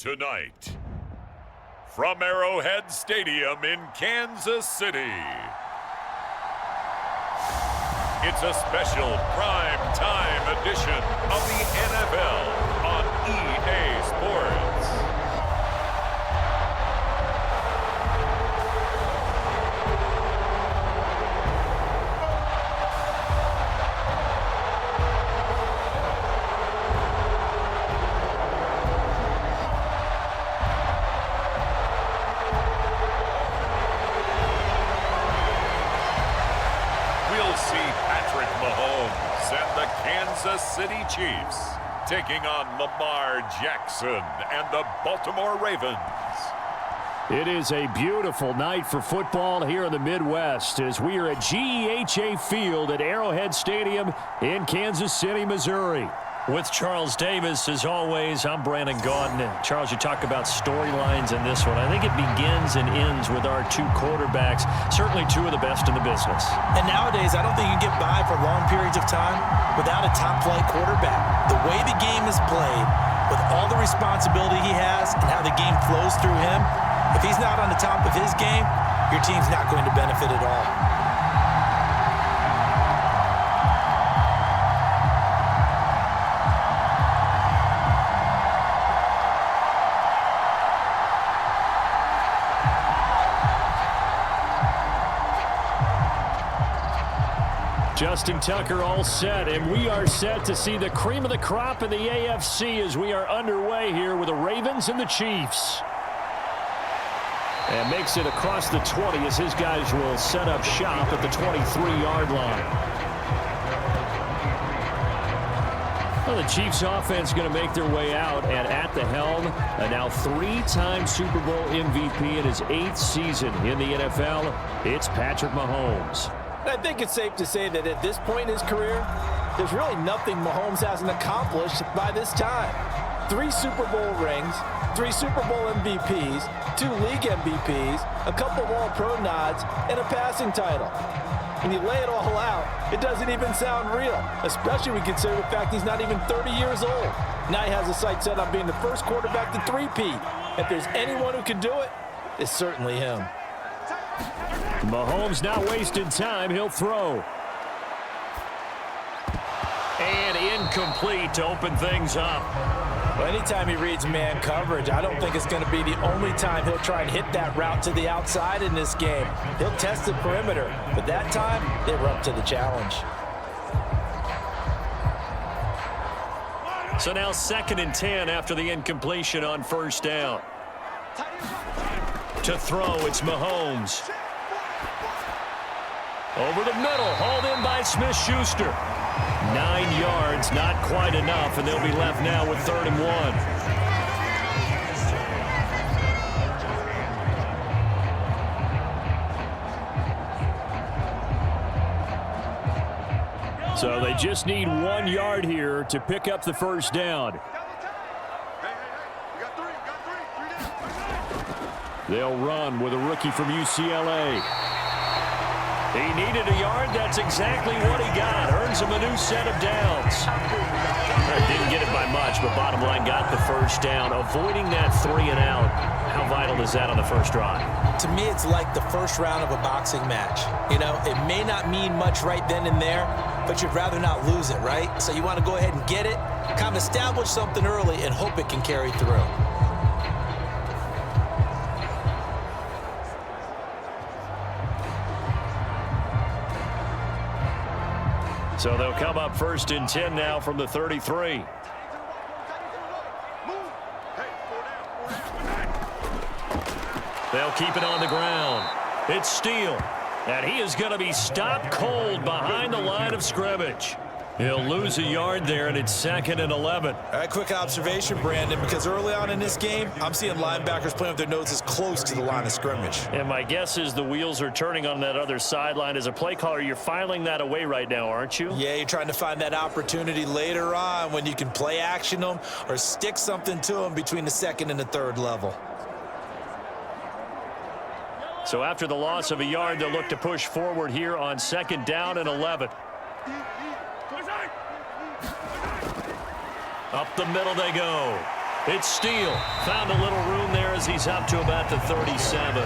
Tonight, from Arrowhead Stadium in Kansas City, it's a special prime time edition of the NFL on EA Sports. Kansas City Chiefs taking on Lamar Jackson and the Baltimore Ravens. It is a beautiful night for football here in the Midwest as we are at GEHA Field at Arrowhead Stadium in Kansas City, Missouri. With Charles Davis, as always, I'm Brandon Gaudin. Charles, you talk about storylines in this one. I think it begins and ends with our two quarterbacks, certainly two of the best in the business. And nowadays, I don't think you can get by for long periods of time without a top-flight quarterback. The way the game is played, with all the responsibility he has and how the game flows through him, if he's not on the top of his game, your team's not going to benefit at all. Justin Tucker all set, and we are set to see the cream of the crop in the AFC as we are underway here with the Ravens and the Chiefs. And makes it across the 20 as his guys will set up shop at the 23-yard line. Well, the Chiefs offense going to make their way out, and at the helm, a now three-time Super Bowl MVP in his 8th season in the NFL, it's Patrick Mahomes. I think it's safe to say that at this point in his career, there's really nothing Mahomes hasn't accomplished by this time. 3 Super Bowl rings, 3 Super Bowl MVPs, 2 league MVPs, a couple of All-Pro nods, and a passing title. When you lay it all out, it doesn't even sound real, especially when you consider the fact he's not even 30 years old. Now he has a sight set on being the first quarterback to three-peat. If there's anyone who can do it, it's certainly him. Mahomes not wasting time. He'll throw. And incomplete to open things up. Well, anytime he reads man coverage, I don't think it's going to be the only time he'll try and hit that route to the outside in this game. He'll test the perimeter, but that time, they were up to the challenge. So now 2nd and 10 after the incompletion on first down. To throw, it's Mahomes. Over the middle, hauled in by Smith-Schuster. 9 yards, not quite enough, and they'll be left now with 3rd and 1. So they just need 1 yard here to pick up the first down. They'll run with a rookie from UCLA. He needed a yard. That's exactly what he got. Earns him a new set of downs. Didn't get it by much, but bottom line got the first down. Avoiding that 3 and out. How vital is that on the first drive? To me, it's like the first round of a boxing match. You know, it may not mean much right then and there, but you'd rather not lose it, right? So you want to go ahead and get it, kind of establish something early, and hope it can carry through. So they'll come up 1st and 10 now from the 33. They'll keep it on the ground. It's Steele. And he is going to be stopped cold behind the line of scrimmage. He'll lose a yard there, and it's 2nd and 11. All right, quick observation, Brandon, because early on in this game, I'm seeing linebackers playing with their noses close to the line of scrimmage. And my guess is the wheels are turning on that other sideline. As a play caller, you're filing that away right now, aren't you? Yeah, you're trying to find that opportunity later on when you can play action them or stick something to them between the 2nd and the 3rd level. So after the loss of a yard, they'll look to push forward here on 2nd down and 11. Up the middle they go. It's Steele. Found a little room there as he's up to about the 37.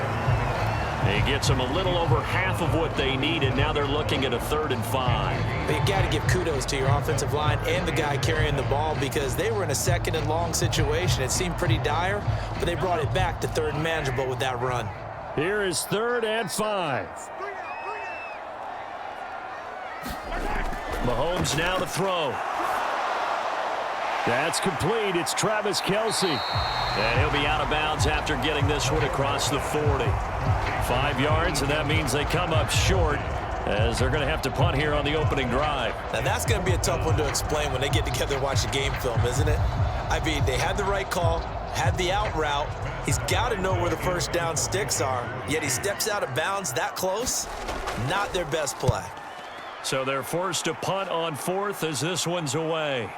He gets them a little over half of what they needed. Now they're looking at a 3rd and 5. But you got to give kudos to your offensive line and the guy carrying the ball because they were in a 2nd and long situation. It seemed pretty dire, but they brought it back to 3rd and manageable with that run. Here is 3rd and 5. Mahomes now to throw. That's complete. It's Travis Kelce. And he'll be out of bounds after getting this one across the 40. 5 yards, and that means they come up short as they're going to have to punt here on the opening drive. Now, that's going to be a tough one to explain when they get together and watch the game film, isn't it? I mean, they had the right call, had the out route. He's got to know where the first down sticks are, yet he steps out of bounds that close. Not their best play. So they're forced to punt on 4th as this one's away.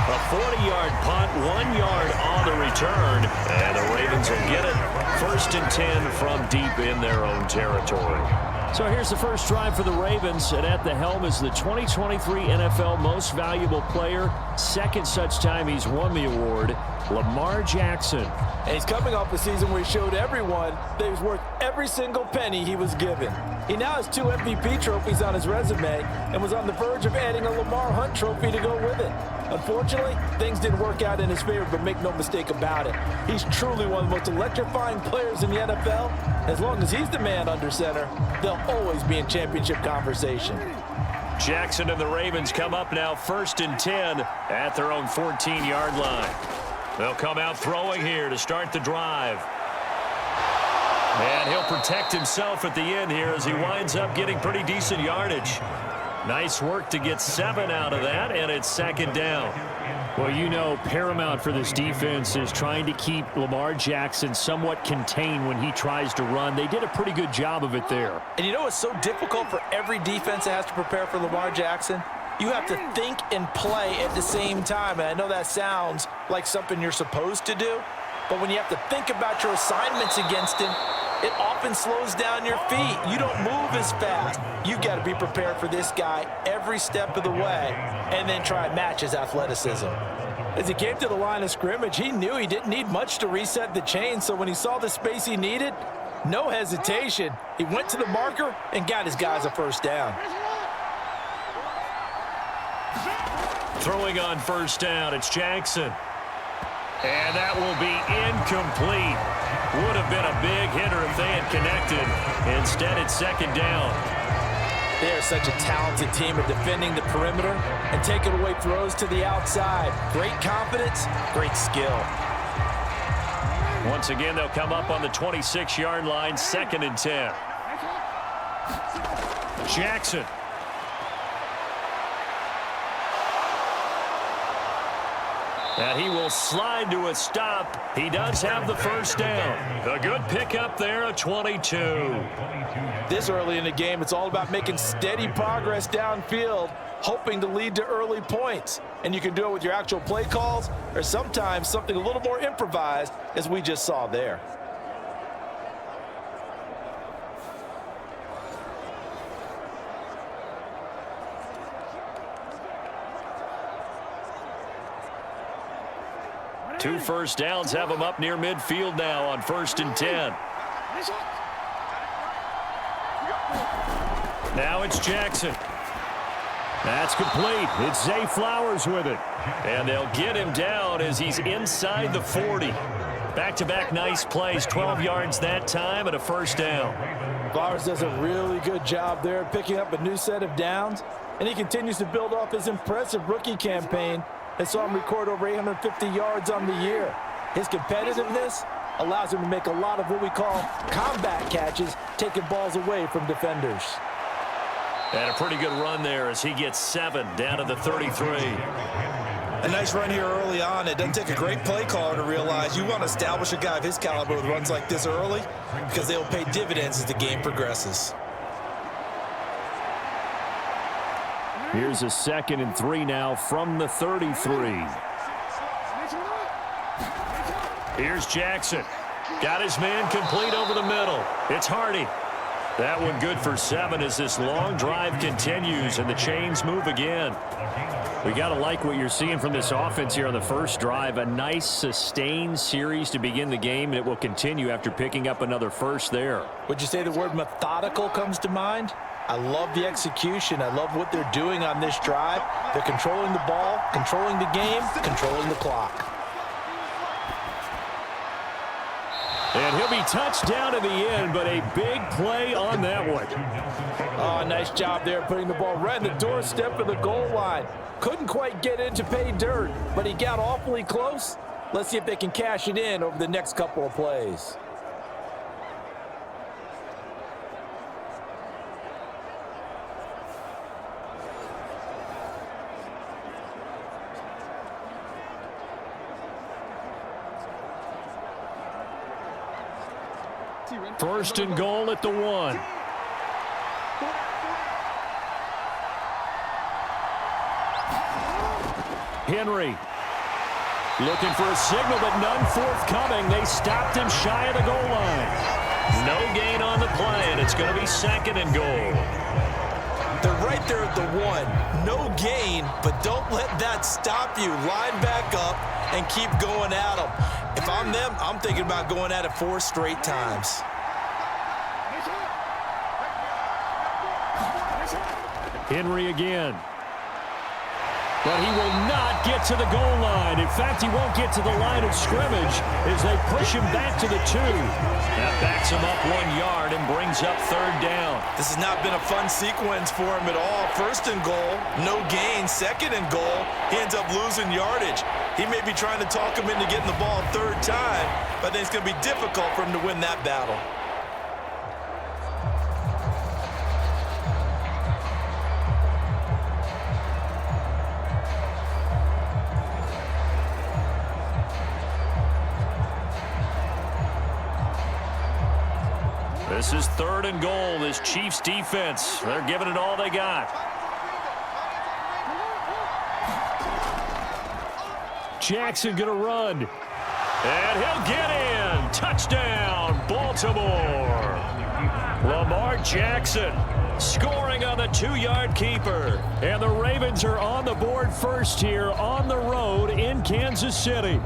A 40-yard punt, 1 yard on the return, and the Ravens will get it 1st and 10 from deep in their own territory. So here's the first drive for the Ravens, and at the helm is the 2023 NFL Most Valuable Player. 2nd such time he's won the award, Lamar Jackson. And he's coming off a season where he showed everyone that he was worth every single penny he was given. He now has 2 MVP trophies on his resume and was on the verge of adding a Lamar Hunt trophy to go with it. Unfortunately, things didn't work out in his favor, but make no mistake about it. He's truly one of the most electrifying players in the NFL. As long as he's the man under center, they'll always be in championship conversation. Jackson and the Ravens come up now 1st and 10 at their own 14-yard line. They'll come out throwing here to start the drive. And he'll protect himself at the end here as he winds up getting pretty decent yardage. Nice work to get 7 out of that, and it's 2nd down. Well, you know, paramount for this defense is trying to keep Lamar Jackson somewhat contained when he tries to run. They did a pretty good job of it there. And you know what's so difficult for every defense that has to prepare for Lamar Jackson? You have to think and play at the same time. And I know that sounds like something you're supposed to do, but when you have to think about your assignments against him, it often slows down your feet. You don't move as fast. You've got to be prepared for this guy every step of the way and then try and match his athleticism. As he came to the line of scrimmage, he knew he didn't need much to reset the chain, so when he saw the space he needed, no hesitation. He went to the marker and got his guys a 1st down. Throwing on 1st down, it's Jackson. And that will be incomplete. Would have been a big hitter if they had connected. Instead, it's 2nd down. They are such a talented team at defending the perimeter and taking away throws to the outside. Great confidence, great skill. Once again, they'll come up on the 26-yard line, 2nd and 10. Jackson. And he will slide to a stop. He does have the 1st down. A good pickup there, a 22. This early in the game, it's all about making steady progress downfield, hoping to lead to early points. And you can do it with your actual play calls or sometimes something a little more improvised, as we just saw there. Two 1st downs have them up near midfield now on 1st and 10. Now it's Jackson. That's complete. It's Zay Flowers with it. And they'll get him down as he's inside the 40. Back-to-back nice plays, 12 yards that time and a 1st down. Flowers does a really good job there picking up a new set of downs, and he continues to build off his impressive rookie campaign that saw him record over 850 yards on the year. His competitiveness allows him to make a lot of what we call combat catches, taking balls away from defenders. And a pretty good run there as he gets 7 down to the 33. A nice run here early on. It doesn't take a great play caller to realize you want to establish a guy of his caliber with runs like this early because they will pay dividends as the game progresses. Here's a 2nd and 3 now from the 33. Here's Jackson. Got his man complete over the middle. It's Hardy. That one good for 7 as this long drive continues and the chains move again. We got to like what you're seeing from this offense here on the first drive. A nice sustained series to begin the game, and it will continue after picking up another first there. Would you say the word methodical comes to mind? I love the execution. I love what they're doing on this drive. They're controlling the ball, controlling the game, controlling the clock. And he'll be touched down in the end, but a big play on that one. Oh, nice job there putting the ball right in the doorstep of the goal line. Couldn't quite get in to pay dirt, but he got awfully close. Let's see if they can cash it in over the next couple of plays. First and goal at the 1. Henry looking for a signal, but none forthcoming. They stopped him shy of the goal line. No gain on the play, and it's going to be second and goal. They're right there at the 1. No gain, but don't let that stop you. Line back up and keep going at them. If I'm them, I'm thinking about going at it 4 straight times. Henry again. But he will not get to the goal line. In fact, he won't get to the line of scrimmage as they push him back to the 2. That backs him up 1 yard and brings up third down. This has not been a fun sequence for him at all. First and goal, no gain. Second and goal, he ends up losing yardage. He may be trying to talk him into getting the ball third time, but I think it's going to be difficult for him to win that battle. This is third and goal. This Chiefs defense, they're giving it all they got. Jackson going to run. And he'll get in. Touchdown, Baltimore. Lamar Jackson scoring on the 2-yard keeper. And the Ravens are on the board first here on the road in Kansas City.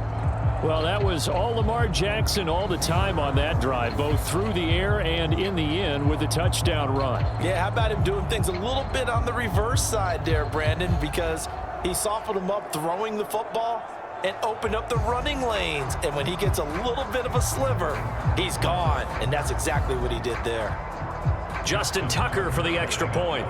Well, that was all Lamar Jackson all the time on that drive, both through the air and in the end with the touchdown run. Yeah, how about him doing things a little bit on the reverse side there, Brandon, because he softened him up throwing the football and opened up the running lanes. And when he gets a little bit of a sliver, he's gone. And that's exactly what he did there. Justin Tucker for the extra point.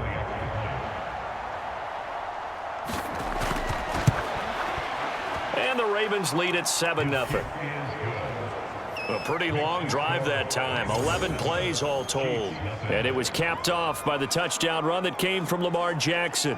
And the Ravens lead at 7-0. A pretty long drive that time, 11 plays all told. And it was capped off by the touchdown run that came from Lamar Jackson.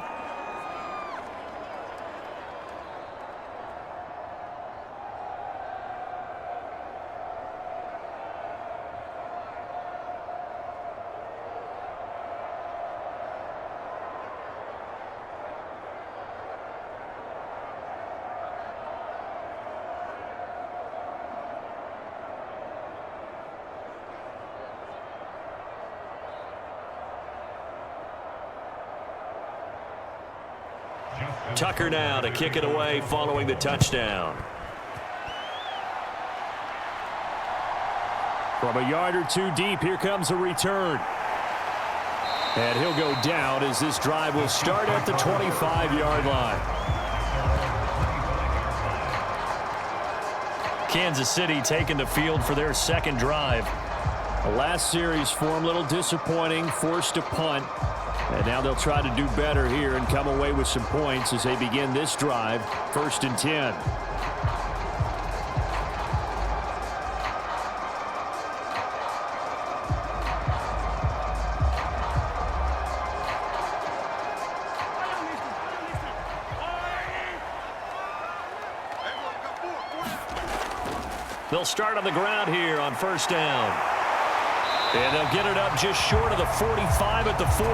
Tucker now to kick it away following the touchdown. From a yard or 2 deep, here comes a return. And he'll go down as this drive will start at the 25-yard line. Kansas City taking the field for their second drive. The last series for them, a little disappointing, forced a punt. And now they'll try to do better here and come away with some points as they begin this drive, 1st and 10. They'll start on the ground here on 1st down. And they'll get it up just short of the 45 at the 44.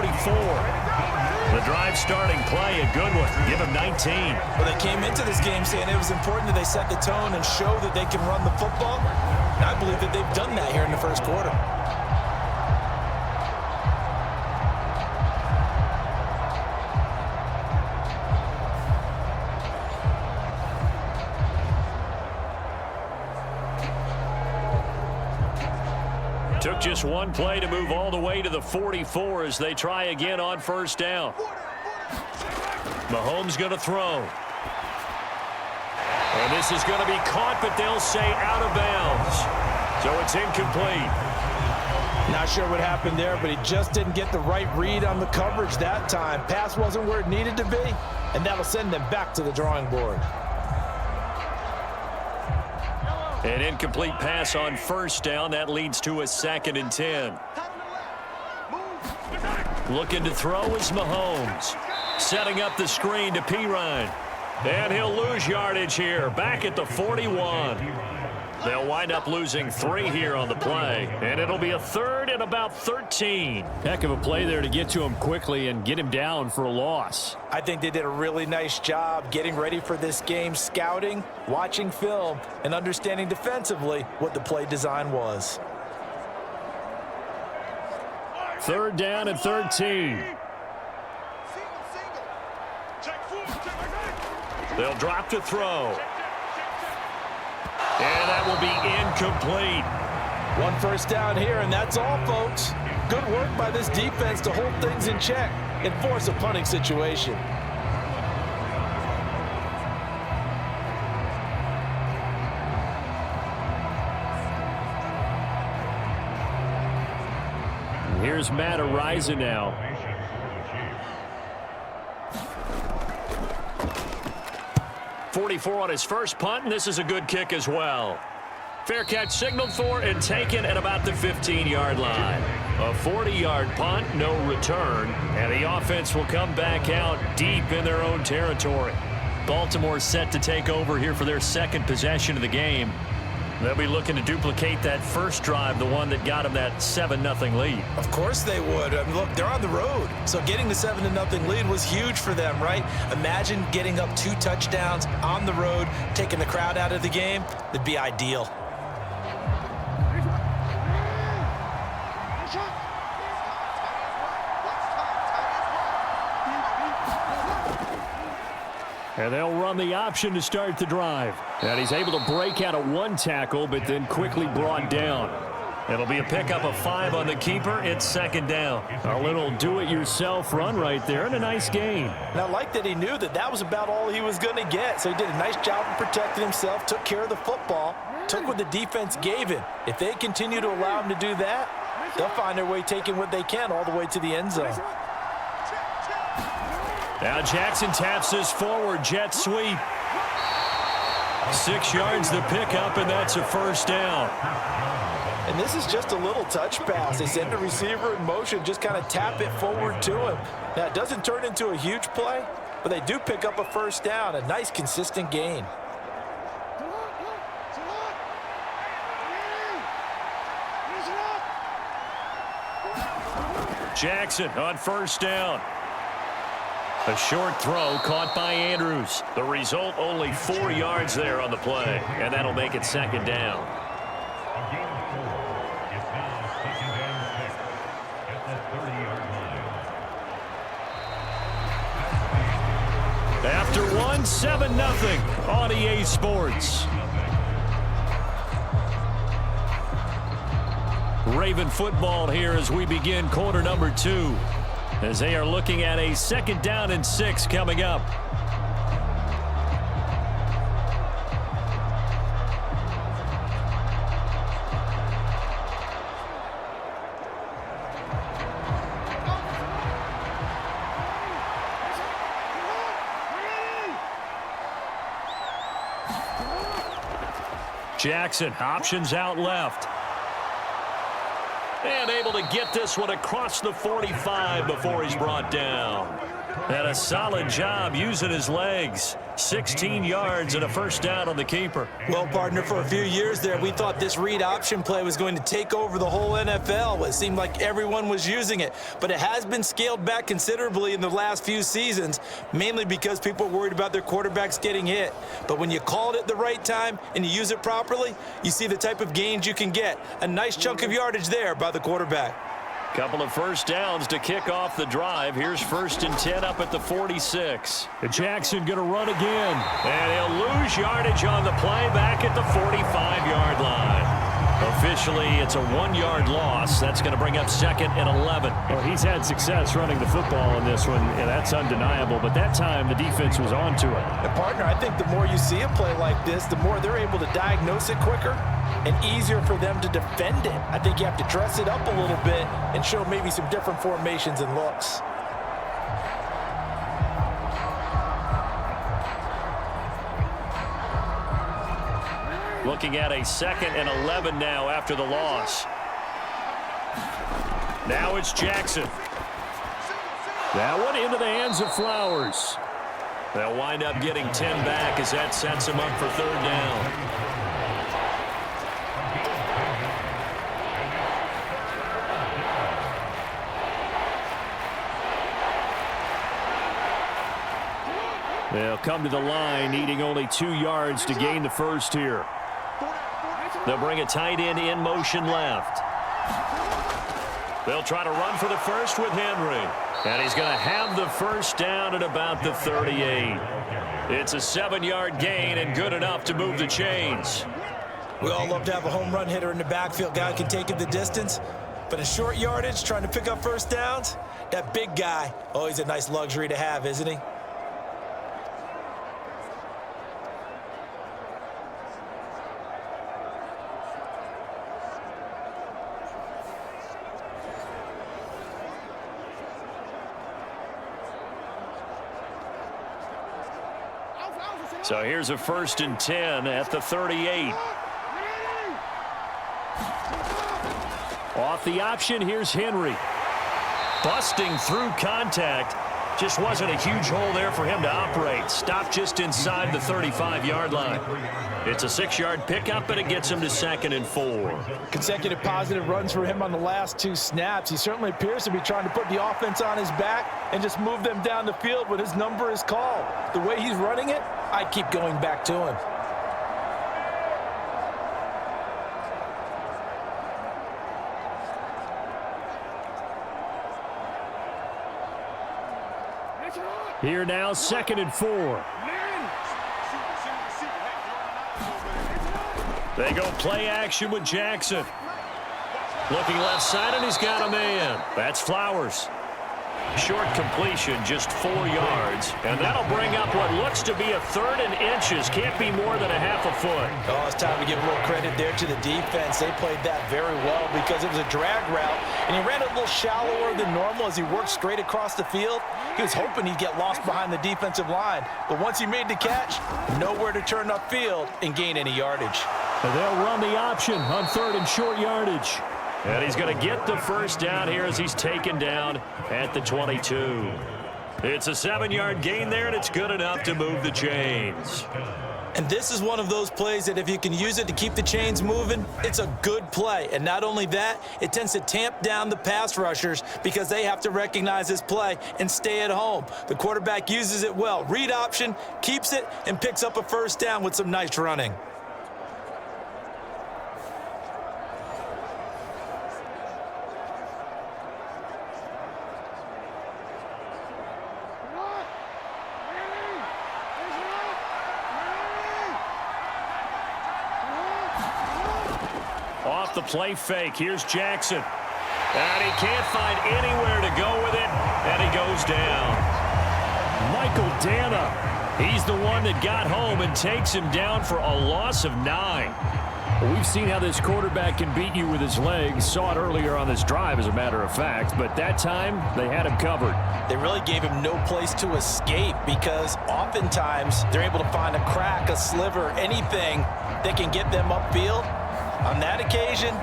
The drive starting play, a good one. Give them 19. Well, they came into this game saying it was important that they set the tone and show that they can run the football. And I believe that they've done that here in the first quarter. Took just one play to move all the way to the 44 as they try again on first down. Mahomes going to throw. And this is going to be caught, but they'll say out of bounds. So it's incomplete. Not sure what happened there, but he just didn't get the right read on the coverage that time. Pass wasn't where it needed to be, and that'll send them back to the drawing board. An incomplete pass on first down. That leads to a 2nd and 10. Looking to throw is Mahomes. Setting up the screen to Pirine. And he'll lose yardage here. Back at the 41. They'll wind up losing 3 here on the play. And it'll be a 3rd and about 13. Heck of a play there to get to him quickly and get him down for a loss. I think they did a really nice job getting ready for this game, scouting, watching film, and understanding defensively what the play design was. 3rd down and 13. They'll drop to throw. And that will be incomplete. 1 first down here, and that's all, folks. Good work by this defense to hold things in check and force a punting situation. Here's Matt Ariza now. .44 on his first punt, and this is a good kick as well. Fair catch signaled for and taken at about the 15-yard line. A 40-yard punt, no return, and the offense will come back out deep in their own territory. Baltimore set to take over here for their 2nd possession of the game. They'll be looking to duplicate that first drive, the one that got them that 7-0 lead. Of course they would. I mean, look, they're on the road. So getting the 7-0 lead was huge for them, right? Imagine getting up 2 touchdowns on the road, taking the crowd out of the game. That'd be ideal. And they'll run the option to start the drive. And he's able to break out of 1 tackle, but then quickly brought down. It'll be a pickup of 5 on the keeper. It's 2nd down. A little do-it-yourself run right there and a nice gain. And I like that he knew that that was about all he was going to get. So he did a nice job of protecting himself, took care of the football, took what the defense gave him. If they continue to allow him to do that, they'll find their way taking what they can all the way to the end zone. Now Jackson taps this forward jet sweep. 6 yards the pickup, and that's a first down. And this is just a little touch pass. They send the receiver in motion, just kind of tap it forward to him. Now, it doesn't turn into a huge play, but they do pick up a first down, a nice, consistent gain. Jackson on first down. A short throw caught by Andrews. The result, only 4 yards there on the play, and that'll make it 2nd down. After one, 7-0 on EA Sports. Raven football here as we begin quarter number 2. As they are looking at a 2nd down and 6 coming up. Jackson, options out left. And able to get this one across the 45 before he's brought down. And a solid job using his legs. 16 yards and a first down on the keeper. Well, partner, for a few years there, we thought this read option play was going to take over the whole NFL. It seemed like everyone was using it. But it has been scaled back considerably in the last few seasons, mainly because people are worried about their quarterbacks getting hit. But when you call it at the right time and you use it properly, you see the type of gains you can get. A nice chunk of yardage there by the quarterback. Couple of first downs to kick off the drive. Here's 1st and 10 up at the 46. Jackson going to run again. And he'll lose yardage on the play back at the 45-yard line. Officially, it's a 1-yard loss. That's going to bring up 2nd and 11. Well, he's had success running the football in this one, and that's undeniable. But that time, the defense was on to it. And partner, I think the more you see a play like this, the more they're able to diagnose it quicker and easier for them to defend it. I think you have to dress it up a little bit and show maybe some different formations and looks. Looking at a 2nd and 11 now after the loss. Now it's Jackson. That one into the hands of Flowers. They'll wind up getting 10 back as that sets them up for 3rd down. They'll come to the line, needing only 2 yards to gain the first here. They'll bring a tight end in motion left. They'll try to run for the first with Henry. And he's going to have the first down at about the 38. It's a 7-yard gain and good enough to move the chains. We all love to have a home run hitter in the backfield. Guy can take it the distance. But in short yardage, trying to pick up first downs, that big guy, always a nice luxury to have, isn't he? So here's a 1st and 10 at the 38. Off the option, here's Henry. Busting through contact. Just wasn't a huge hole there for him to operate. Stopped just inside the 35-yard line. It's a 6-yard pickup, and it gets him to 2nd and 4. Consecutive positive runs for him on the last 2 snaps. He certainly appears to be trying to put the offense on his back and just move them down the field when his number is called. The way he's running it, I keep going back to him. Here now, 2nd and 4. They go play action with Jackson. Looking left side, and he's got a man. That's Flowers. Short completion, just 4 yards. And that'll bring up what looks to be a 3rd and inches. Can't be more than a half a foot. Oh, it's time to give a little credit there to the defense. They played that very well because it was a drag route, and he ran a little shallower than normal as he worked straight across the field. He was hoping he'd get lost behind the defensive line. But once he made the catch, nowhere to turn upfield and gain any yardage. And they'll run the option on 3rd and short yardage. And he's going to get the first down here as he's taken down at the 22. It's a 7-yard gain there, and it's good enough to move the chains. And this is one of those plays that if you can use it to keep the chains moving, it's a good play. And not only that, it tends to tamp down the pass rushers because they have to recognize this play and stay at home. The quarterback uses it well. Read option, keeps it, and picks up a first down with some nice running. Off the play fake, here's Jackson. And he can't find anywhere to go with it, and he goes down. Michael Dana, he's the one that got home and takes him down for a loss of 9. Well, we've seen how this quarterback can beat you with his legs. Saw it earlier on this drive, as a matter of fact. But that time, they had him covered. They really gave him no place to escape because oftentimes they're able to find a crack, a sliver, anything that can get them upfield. On that occasion,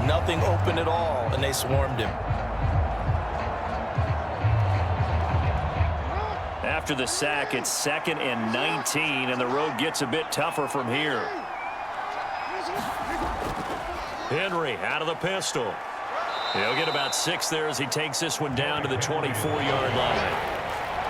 nothing open at all, and they swarmed him. After the sack, it's 2nd and 19, and the road gets a bit tougher from here. Henry out of the pistol. He'll get about 6 there as he takes this one down to the 24-yard line.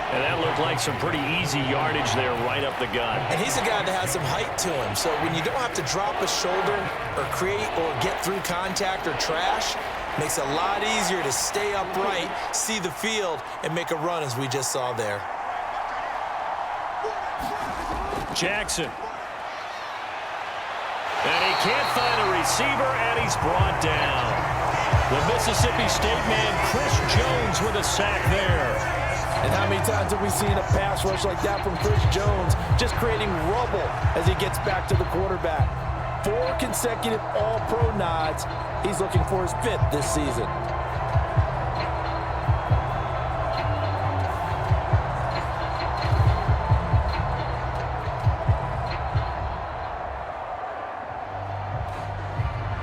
And that looked like some pretty easy yardage there right up the gut. And he's a guy that has some height to him, so when you don't have to drop a shoulder or create or get through contact or trash, makes it a lot easier to stay upright, see the field, and make a run as we just saw there. And he can't find a receiver, and he's brought down. The Mississippi State man, Chris Jones, with a sack there. And how many times have we seen a pass rush like that from Chris Jones, just creating rubble as he gets back to the quarterback? 4 consecutive All-Pro nods. He's looking for his 5th this season.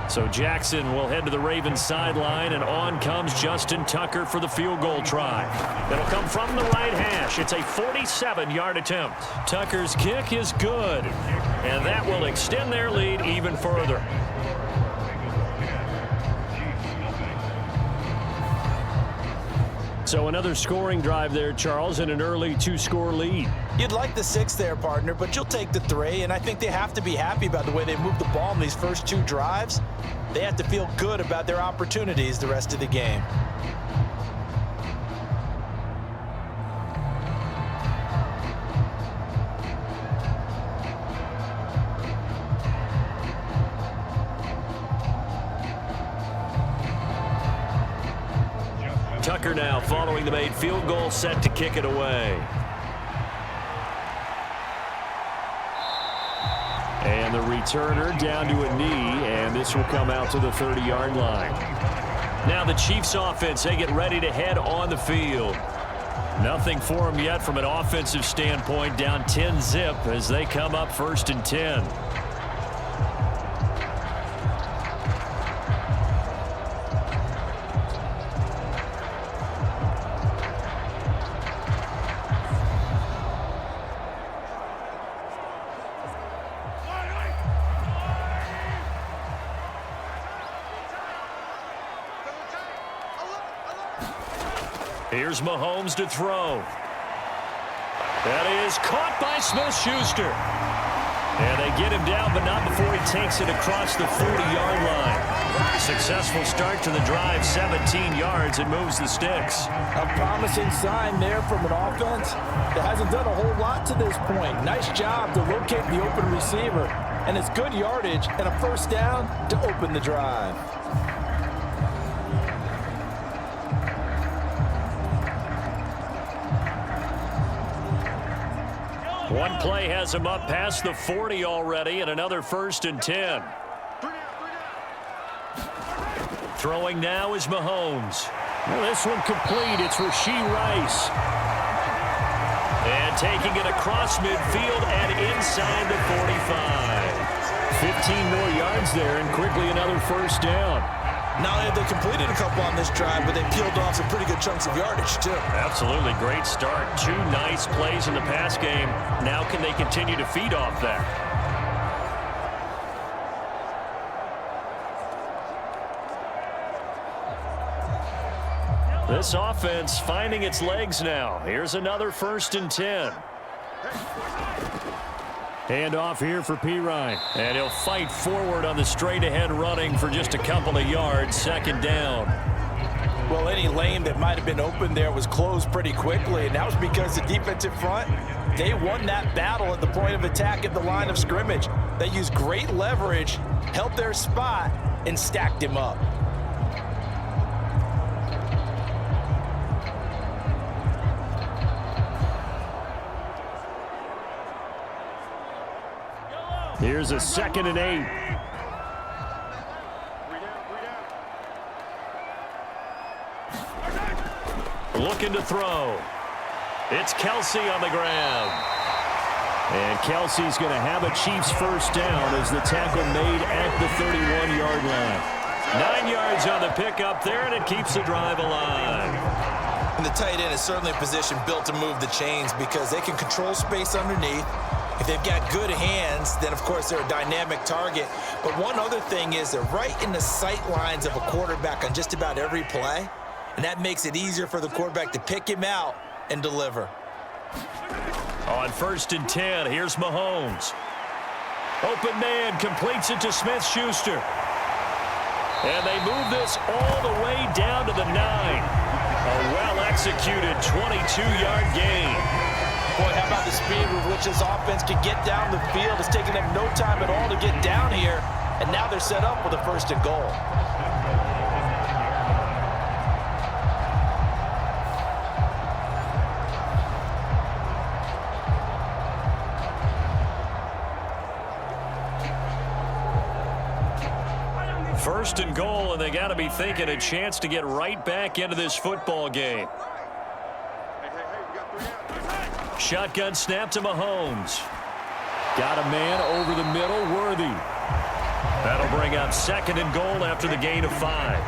So Jackson will head to the Ravens sideline, and on comes Justin Tucker for the field goal try. It'll come from the right hash. It's a 47-yard attempt. Tucker's kick is good, and that will extend their lead even further. So another scoring drive there, Charles, and an early 2-score lead. You'd like the 6 there, partner, but you'll take the 3, and I think they have to be happy about the way they moved the ball in these first 2 drives. They have to feel good about their opportunities the rest of the game. Tucker now following the made field goal, set to kick it away. And the returner down to a knee, and this will come out to the 30-yard line. Now the Chiefs offense, they get ready to head on the field. Nothing for them yet from an offensive standpoint, down 10-zip as they come up 1st and 10. Here's Mahomes to throw. That is caught by Smith-Schuster. And they get him down, but not before he takes it across the 40-yard line. Successful start to the drive, 17 yards, and moves the sticks. A promising sign there from an offense that hasn't done a whole lot to this point. Nice job to locate the open receiver. And it's good yardage and a 1st down to open the drive. One play has him up past the 40 already, and another 1st and 10. Throwing now is Mahomes. Well, this one complete. It's Rashee Rice. And taking it across midfield and inside the 45. 15 more yards there, and quickly another 1st down. Not only have they completed a couple on this drive, but they peeled off some pretty good chunks of yardage, too. Absolutely. Great start. 2 nice plays in the pass game. Now can they continue to feed off that? This offense finding its legs now. Here's another 1st and 10. Hand off here for Pirine. And he'll fight forward on the straight-ahead running for just a couple of yards. 2nd down. Well, any lane that might have been open there was closed pretty quickly, and that was because the defensive front, they won that battle at the point of attack at the line of scrimmage. They used great leverage, held their spot, and stacked him up. Here's a 2nd and 8. Looking to throw. It's Kelsey on the ground. And Kelsey's going to have a Chiefs 1st down as the tackle made at the 31-yard line. 9 yards on the pickup there, and it keeps the drive alive. And the tight end is certainly a position built to move the chains because they can control space underneath. If they've got good hands, then, of course, they're a dynamic target. But one other thing is they're right in the sight lines of a quarterback on just about every play, and that makes it easier for the quarterback to pick him out and deliver. On 1st and 10, here's Mahomes. Open man completes it to Smith-Schuster. And they move this all the way down to the 9. A well-executed 22-yard gain. Boy, how about the speed with which this offense can get down the field? It's taking them no time at all to get down here, and now they're set up with a 1st and goal. First and goal, and they got to be thinking a chance to get right back into this football game. Shotgun snap to Mahomes. Got a man over the middle, Worthy. That'll bring up 2nd and goal after the gain of 5.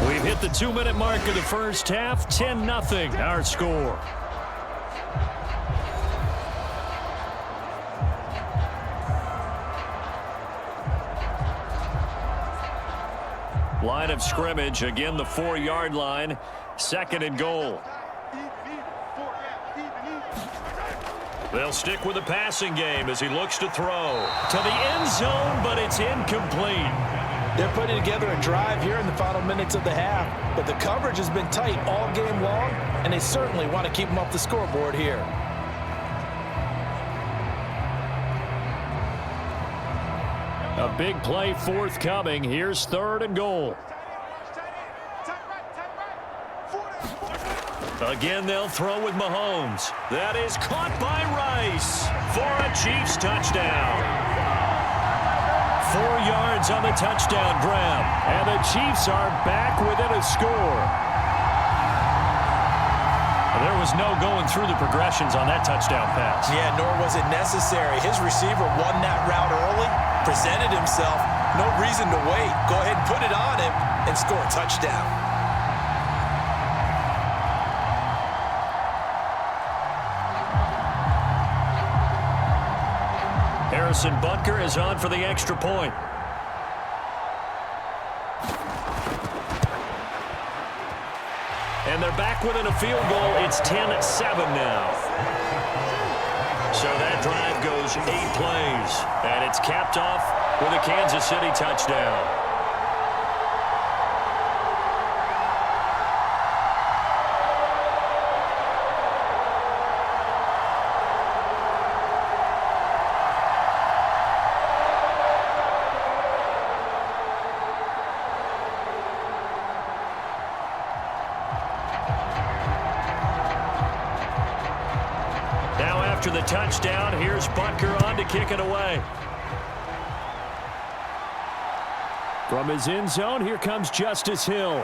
We've hit the 2-minute mark of the first half. 10-0 our score. Line of scrimmage, again the 4-yard line. 2nd and goal. They'll stick with the passing game as he looks to throw. To the end zone, but it's incomplete. They're putting together a drive here in the final minutes of the half, but the coverage has been tight all game long, and they certainly want to keep them off the scoreboard here. A big play forthcoming. Here's 3rd and goal. Again, they'll throw with Mahomes. That is caught by Rice for a Chiefs touchdown. 4 yards on the touchdown grab. And the Chiefs are back within a score. There was no going through the progressions on that touchdown pass. Yeah, nor was it necessary. His receiver won that route early, presented himself. No reason to wait. Go ahead and put it on him and score a touchdown. Harrison Butker is on for the extra point. And they're back within a field goal. It's 10-7 now. So that drive goes 8 plays. And it's capped off with a Kansas City touchdown. After the touchdown, here's Butker on to kick it away. From his end zone, here comes Justice Hill.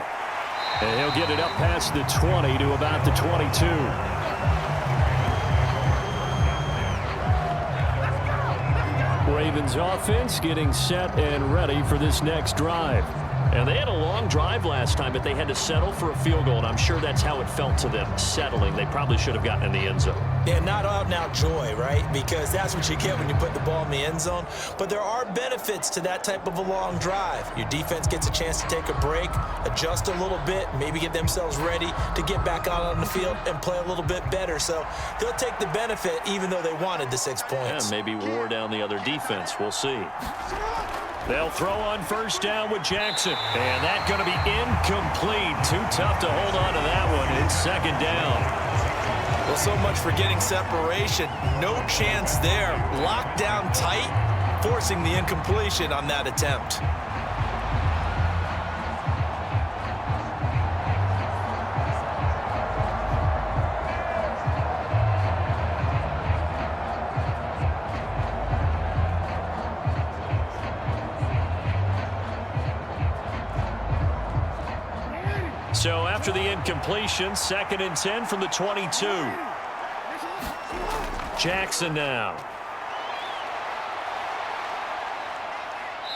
And he'll get it up past the 20 to about the 22. Ravens offense getting set and ready for this next drive. And they had a long drive last time, but they had to settle for a field goal, and I'm sure that's how it felt to them, settling. They probably should have gotten in the end zone. Yeah, not out-and-out joy, right? Because that's what you get when you put the ball in the end zone. But there are benefits to that type of a long drive. Your defense gets a chance to take a break, adjust a little bit, maybe get themselves ready to get back out on the field and play a little bit better. So they'll take the benefit even though they wanted the 6 points. Yeah, maybe wore down the other defense. We'll see. They'll throw on first down with Jackson. And that's going to be incomplete. Too tough to hold on to that one. It's 2nd down. Well, so much for getting separation. No chance there. Locked down tight, forcing the incompletion on that attempt. So after the incompletion, 2nd and 10 from the 22. Jackson now.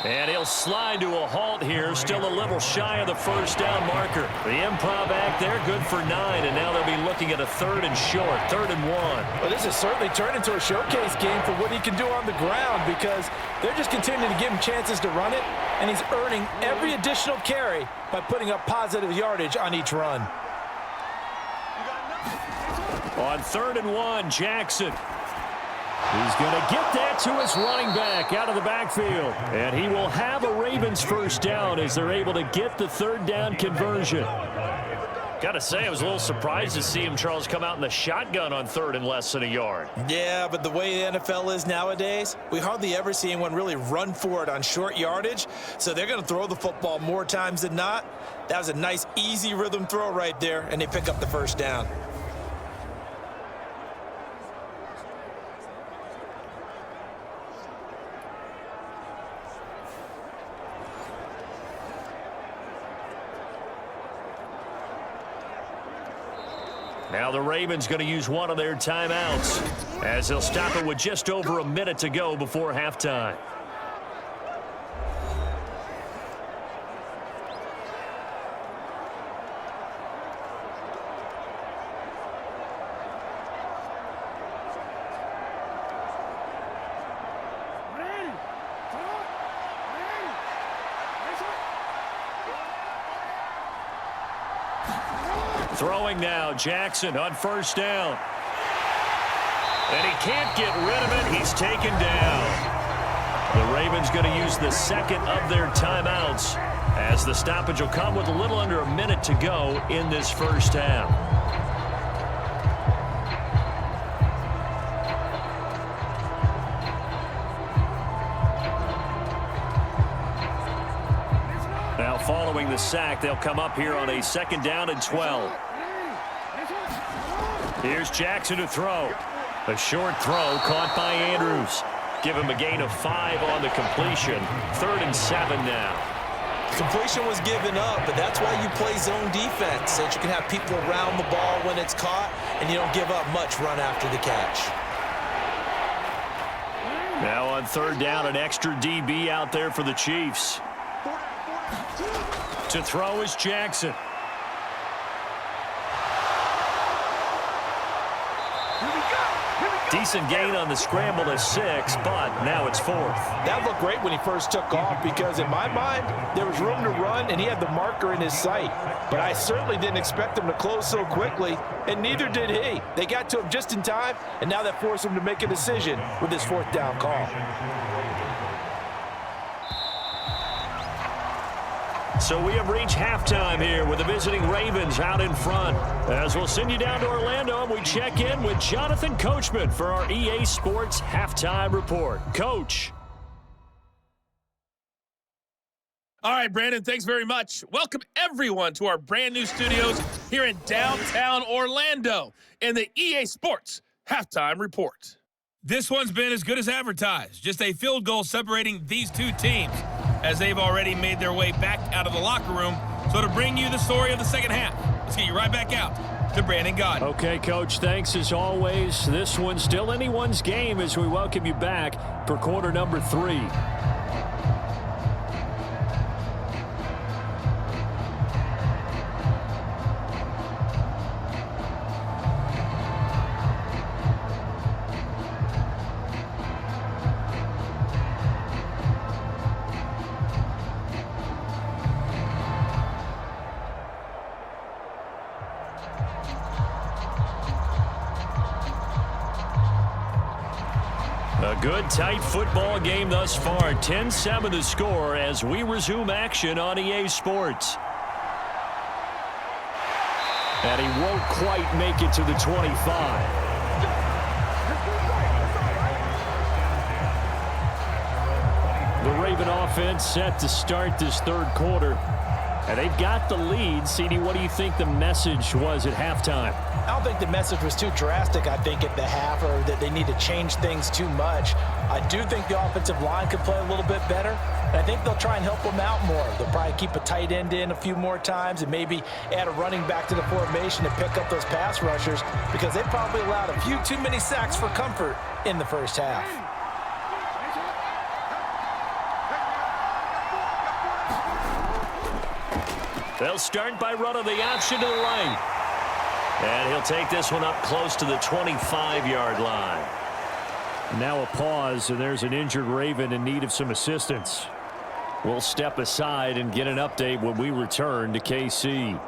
And he'll slide to a halt here, still a little shy of the first down marker. The improv act there, good for 9, and now they'll be looking at a 3rd and short, 3rd and 1. Well, this has certainly turned into a showcase game for what he can do on the ground because they're just continuing to give him chances to run it. and he's earning every additional carry by putting up positive yardage on each run. On 3rd and 1, Jackson. He's going to get that to his running back out of the backfield. And he will have a Ravens first down as they're able to get the 3rd down conversion. Got to say, I was a little surprised to see him, Charles, come out in the shotgun on 3rd and less than a yard. Yeah, but the way the NFL is nowadays, we hardly ever see anyone really run for it on short yardage. So they're going to throw the football more times than not. That was a nice, easy rhythm throw right there, and they pick up the first down. Now the Ravens going to use one of their timeouts as they'll stop it with just over a minute to go before halftime. Throwing now, Jackson on 1st down. And he can't get rid of it. He's taken down. The Ravens going to use the 2nd of their timeouts as the stoppage will come with a little under a minute to go in this first half. Now following the sack, they'll come up here on a 2nd down and 12. Here's Jackson to throw. A short throw caught by Andrews. Give him a gain of 5 on the completion. 3rd and 7 now. Completion was given up, but that's why you play zone defense, so that you can have people around the ball when it's caught, and you don't give up much run after the catch. Now on 3rd down, an extra DB out there for the Chiefs. To throw is Jackson. Decent gain on the scramble to 6, but now it's 4th. That looked great when he first took off because, in my mind, there was room to run and he had the marker in his sight. But I certainly didn't expect him to close so quickly, and neither did he. They got to him just in time, and now that forced him to make a decision with his 4th down call. So we have reached halftime here with the visiting Ravens out in front. As we'll send you down to Orlando, and we check in with Jonathan Coachman for our EA Sports Halftime Report. Coach. All right, Brandon, thanks very much. Welcome, everyone, to our brand new studios here in downtown Orlando in the EA Sports Halftime Report. This one's been as good as advertised. Just a field goal separating these two teams, as they've already made their way back out of the locker room. So to bring you the story of the second half, let's get you right back out to Brandon Gaudin. Okay, Coach, thanks as always. This one's still anyone's game as we welcome you back for quarter number 3. A good, tight football game thus far. 10-7 the score as we resume action on EA Sports. And he won't quite make it to the 25. The Raven offense set to start this 3rd quarter. And they've got the lead. CD, what do you think the message was at halftime? I don't think the message was too drastic, I think, at the half, or that they need to change things too much. I do think the offensive line could play a little bit better, and I think they'll try and help them out more. They'll probably keep a tight end in a few more times and maybe add a running back to the formation to pick up those pass rushers, because they probably allowed a few too many sacks for comfort in the first half. They'll start by running the option to the right. And he'll take this one up close to the 25-yard line. Now a pause, and there's an injured Raven in need of some assistance. We'll step aside and get an update when we return to KC.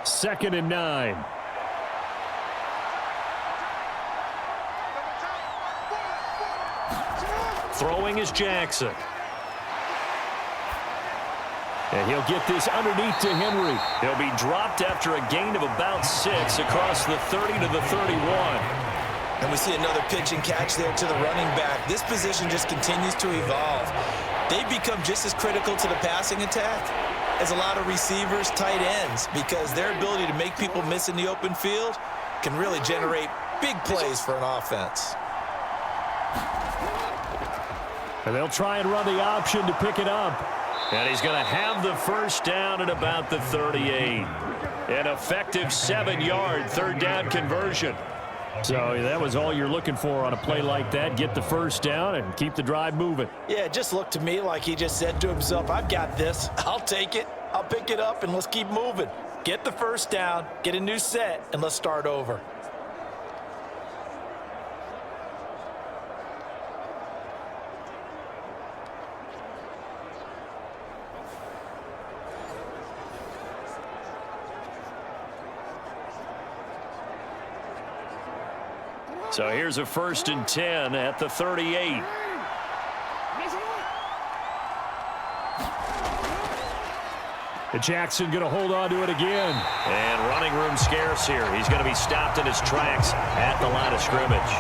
Second and 9. Throwing is Jackson. And he'll get this underneath to Henry. He'll be dropped after a gain of about 6 across the 30 to the 31. And we see another pitch and catch there to the running back. This position just continues to evolve. They've become just as critical to the passing attack as a lot of receivers, tight ends, because their ability to make people miss in the open field can really generate big plays for an offense. And they'll try and run the option to pick it up. And he's going to have the first down at about the 38. An effective 7-yard third down conversion. So that was all you're looking for on a play like that. Get the first down and keep the drive moving. Yeah, it just looked to me like he just said to himself, I've got this. I'll take it. I'll pick it up, and let's keep moving. Get the first down, get a new set, and let's start over. So here's a 1st and 10 at the 38. And Jackson going to hold on to it again. And running room scarce here. He's going to be stopped in his tracks at the line of scrimmage.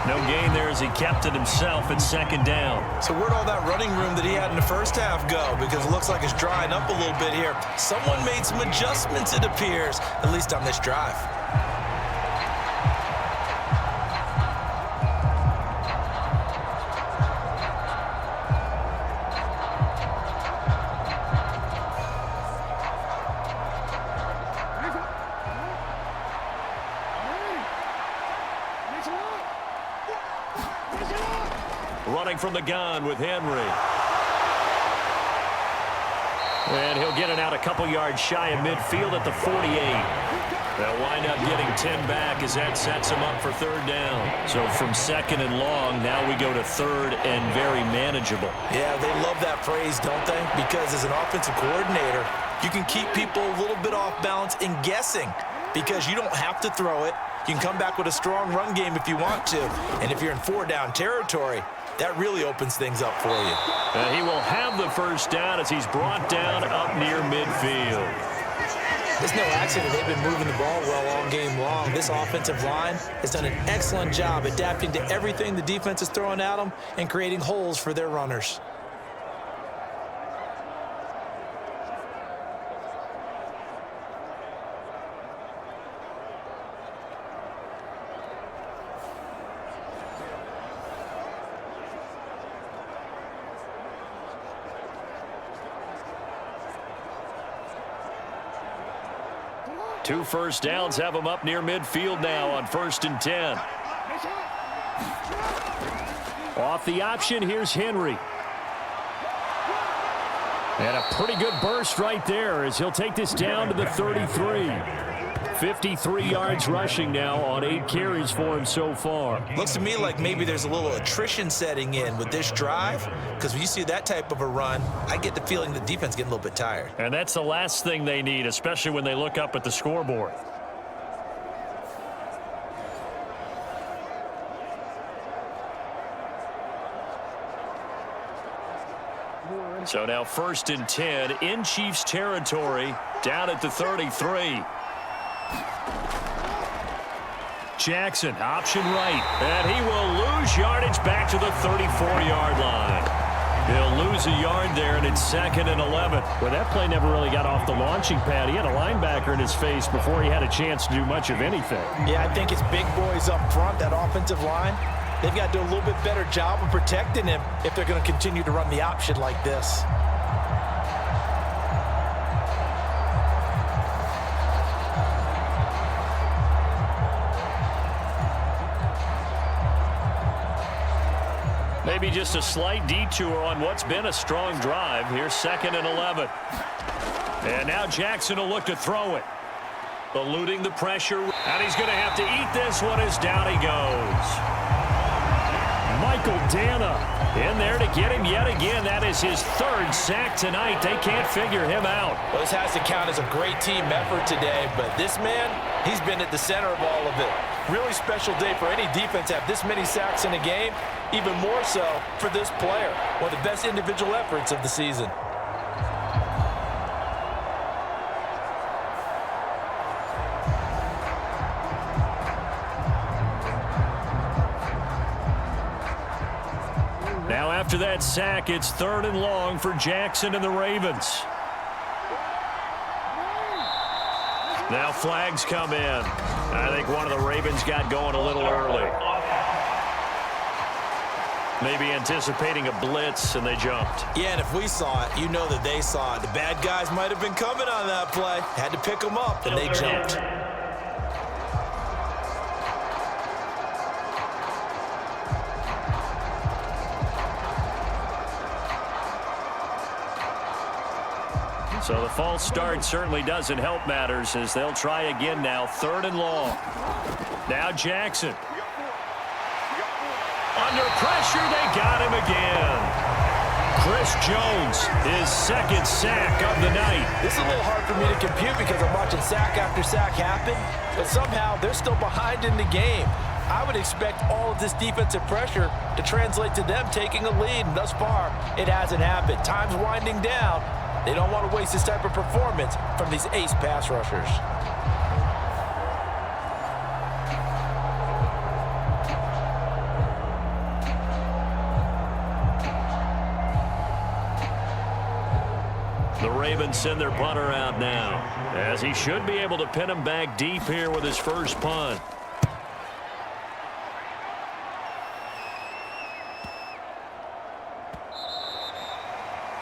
No gain there as he kept it himself at 2nd down. So where'd all that running room that he had in the first half go? Because it looks like it's drying up a little bit here. Someone made some adjustments, it appears, at least on this drive. Running from the gun with Henry. And he'll get it out a couple yards shy of midfield at the 48. They'll wind up getting 10 back as that sets him up for 3rd down. So from 2nd and long, now we go to 3rd and very manageable. Yeah, they love that phrase, don't they? Because as an offensive coordinator, you can keep people a little bit off balance and guessing because you don't have to throw it. You can come back with a strong run game if you want to. And if you're in 4-down territory, that really opens things up for you. And he will have the first down as he's brought down up near midfield. It's no accident they've been moving the ball well all game long. This offensive line has done an excellent job adapting to everything the defense is throwing at them and creating holes for their runners. Two first downs have him up near midfield now on 1st and 10. Off the option, here's Henry. And a pretty good burst right there as he'll take this down to the 33. 53 yards rushing now on 8 carries for him so far. Looks to me like maybe there's a little attrition setting in with this drive, because when you see that type of a run, I get the feeling the defense getting a little bit tired. And that's the last thing they need, especially when they look up at the scoreboard. So now 1st and 10 in Chiefs territory, down at the 33. Jackson, option right, and he will lose yardage back to the 34-yard line. He'll lose a yard there, and it's 2nd and 11. Well, that play never really got off the launching pad. He had a linebacker in his face before he had a chance to do much of anything. Yeah, I think it's big boys up front, that offensive line. They've got to do a little bit better job of protecting him if they're going to continue to run the option like this. Maybe just a slight detour on what's been a strong drive. Here's 2nd and 11. And now Jackson will look to throw it. Eluding the pressure. And he's going to have to eat this one as down he goes. Michael Dana in there to get him yet again. That is his 3rd sack tonight. They can't figure him out. Well, this has to count as a great team effort today, but this man, he's been at the center of all of it. Really special day for any defense to have this many sacks in a game, even more so for this player. One of the best individual efforts of the season. Now after that sack, it's 3rd and long for Jackson and the Ravens. Now flags come in. I think one of the Ravens got going a little early. Maybe anticipating a blitz, and they jumped. Yeah, and if we saw it, you know that they saw it. The bad guys might have been coming on that play. Had to pick them up, and they jumped. So the false start certainly doesn't help matters as they'll try again now. 3rd and long. Now Jackson. Under pressure, they got him again. Chris Jones, his 2nd sack of the night. This is a little hard for me to compute because I'm watching sack after sack happen, but somehow they're still behind in the game. I would expect all of this defensive pressure to translate to them taking a lead, and thus far, it hasn't happened. Time's winding down. They don't want to waste this type of performance from these ace pass rushers. The Ravens send their punter out now, as he should be able to pin him back deep here with his first punt.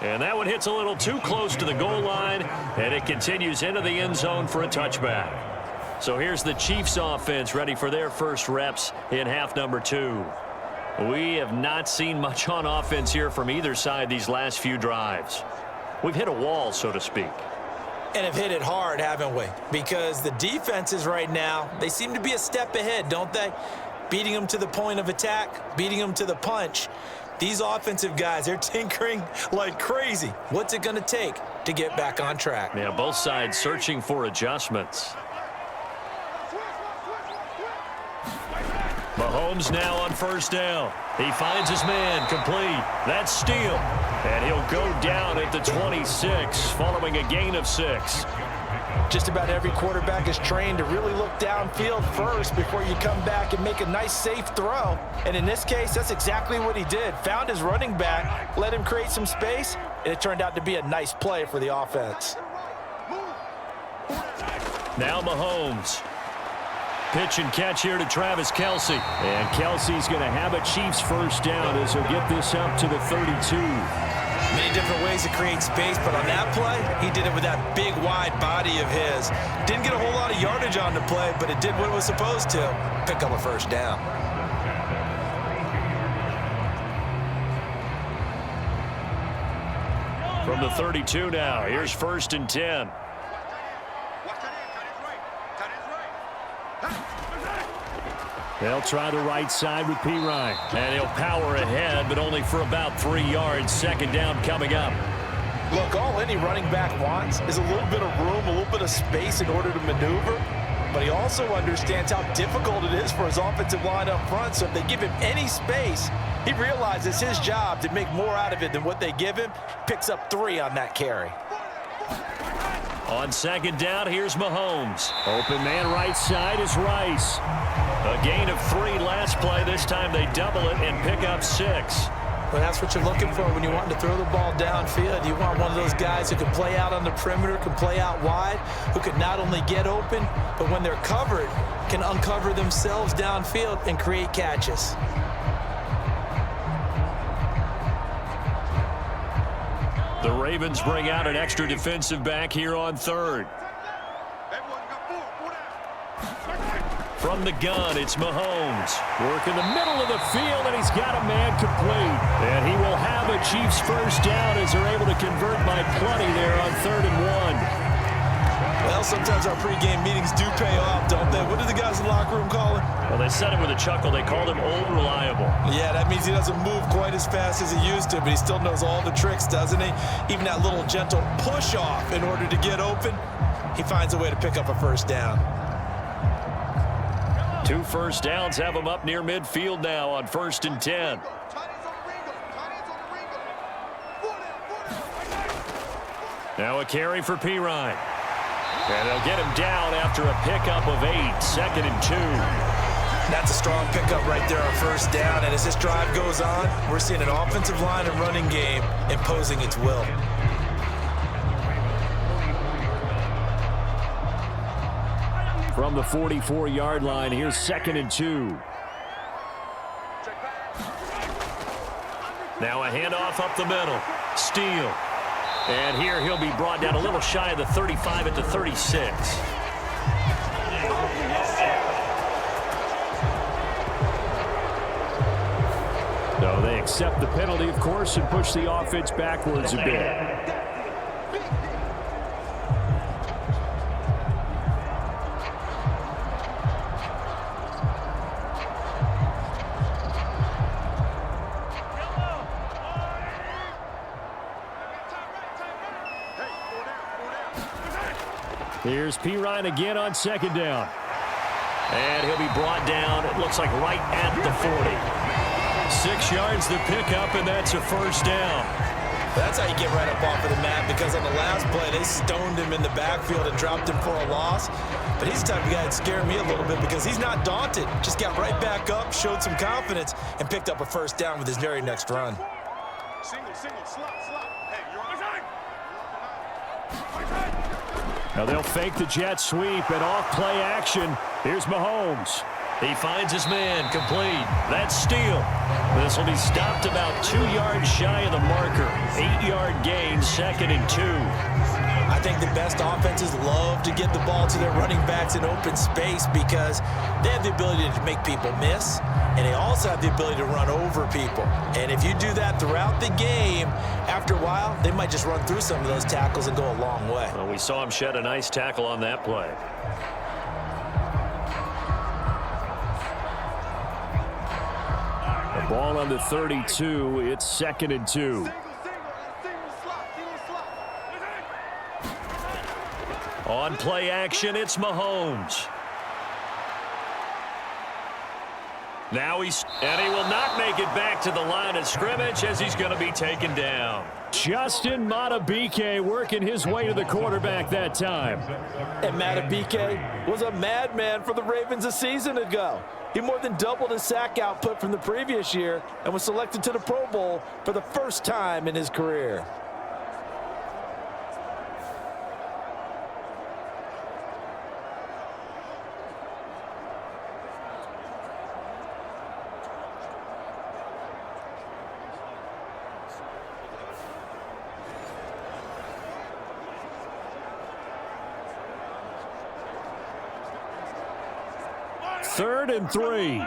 And that one hits a little too close to the goal line, and it continues into the end zone for a touchback. So here's the Chiefs offense ready for their first reps in half number 2. We have not seen much on offense here from either side these last few drives. We've hit a wall, so to speak. And have hit it hard, haven't we? Because the defenses right now, they seem to be a step ahead, don't they? Beating them to the point of attack, beating them to the punch. These offensive guys, they're tinkering like crazy. What's it going to take to get back on track? Yeah, both sides searching for adjustments. Mahomes now on 1st down. He finds his man, complete. That's steal. And he'll go down at the 26 following a gain of 6. Just about every quarterback is trained to really look downfield first before you come back and make a nice, safe throw. And in this case, that's exactly what he did. Found his running back, let him create some space, and it turned out to be a nice play for the offense. Now Mahomes. Pitch and catch here to Travis Kelce. And Kelce's going to have a Chiefs first down as he'll get this up to the 32. Many different ways to create space, but on that play, he did it with that big, wide body of his. Didn't get a whole lot of yardage on the play, but it did what it was supposed to. Pick up a first down. From the 32 now, here's 1st and 10. They'll try the right side with P. Ryan. And he'll power ahead, but only for about 3 yards. 2nd down coming up. Look, all any running back wants is a little bit of room, a little bit of space in order to maneuver. But he also understands how difficult it is for his offensive line up front. So if they give him any space, he realizes his job to make more out of it than what they give him. Picks up 3 on that carry. On 2nd down, here's Mahomes. Open man right side is Rice. A gain of 3 last play. This time they double it and pick up 6. Well, that's what you're looking for when you want to throw the ball downfield. You want one of those guys who can play out on the perimeter, can play out wide, who can not only get open, but when they're covered, can uncover themselves downfield and create catches. The Ravens bring out an extra defensive back here on 3rd. From the gun, it's Mahomes. Working the middle of the field, and he's got a man complete. And he will have a Chiefs first down as they're able to convert by plenty there on 3rd and 1. Well, sometimes our pregame meetings do pay off, don't they? What do the guys in the locker room call it? Well, they said it with a chuckle. They called him old reliable. Yeah, that means he doesn't move quite as fast as he used to, but he still knows all the tricks, doesn't he? Even that little gentle push-off in order to get open, he finds a way to pick up a first down. 2 first downs have him up near midfield now on 1st and 10. Now a carry for Pirine. And they'll get him down after a pickup of 8, 2nd and 2. That's a strong pickup right there on first down, and as this drive goes on, we're seeing an offensive line and running game imposing its will. From the 44-yard line, here's 2nd and 2. Now a handoff up the middle. Steele. And here he'll be brought down a little shy of the 35 at the 36. So they accept the penalty, of course, and push the offense backwards a bit. Here's Pirine again on 2nd down. And he'll be brought down, it looks like right at the 40. 6 yards the pickup, and that's a first down. That's how you get right up off of the mat, because on the last play, they stoned him in the backfield and dropped him for a loss. But he's the type of guy that scared me a little bit because he's not daunted. Just got right back up, showed some confidence, and picked up a first down with his very next run. Single, slot. Hey, you're on time. Now they'll fake the jet sweep and off play action. Here's Mahomes. He finds his man, complete. That's Steele. This will be stopped about 2 yards shy of the marker. 8-yard gain, 2nd and 2. I think the best offenses love to get the ball to their running backs in open space because they have the ability to make people miss, and they also have the ability to run over people. And if you do that throughout the game, after a while, they might just run through some of those tackles and go a long way. Well, we saw him shed a nice tackle on that play. The ball on the 32. It's 2nd and 2. On play action, it's Mahomes. Now he will not make it back to the line of scrimmage as he's going to be taken down. Justin Madubuike working his way to the quarterback that time. And Madubuike was a madman for the Ravens a season ago. He more than doubled his sack output from the previous year and was selected to the Pro Bowl for the first time in his career. Third and 3.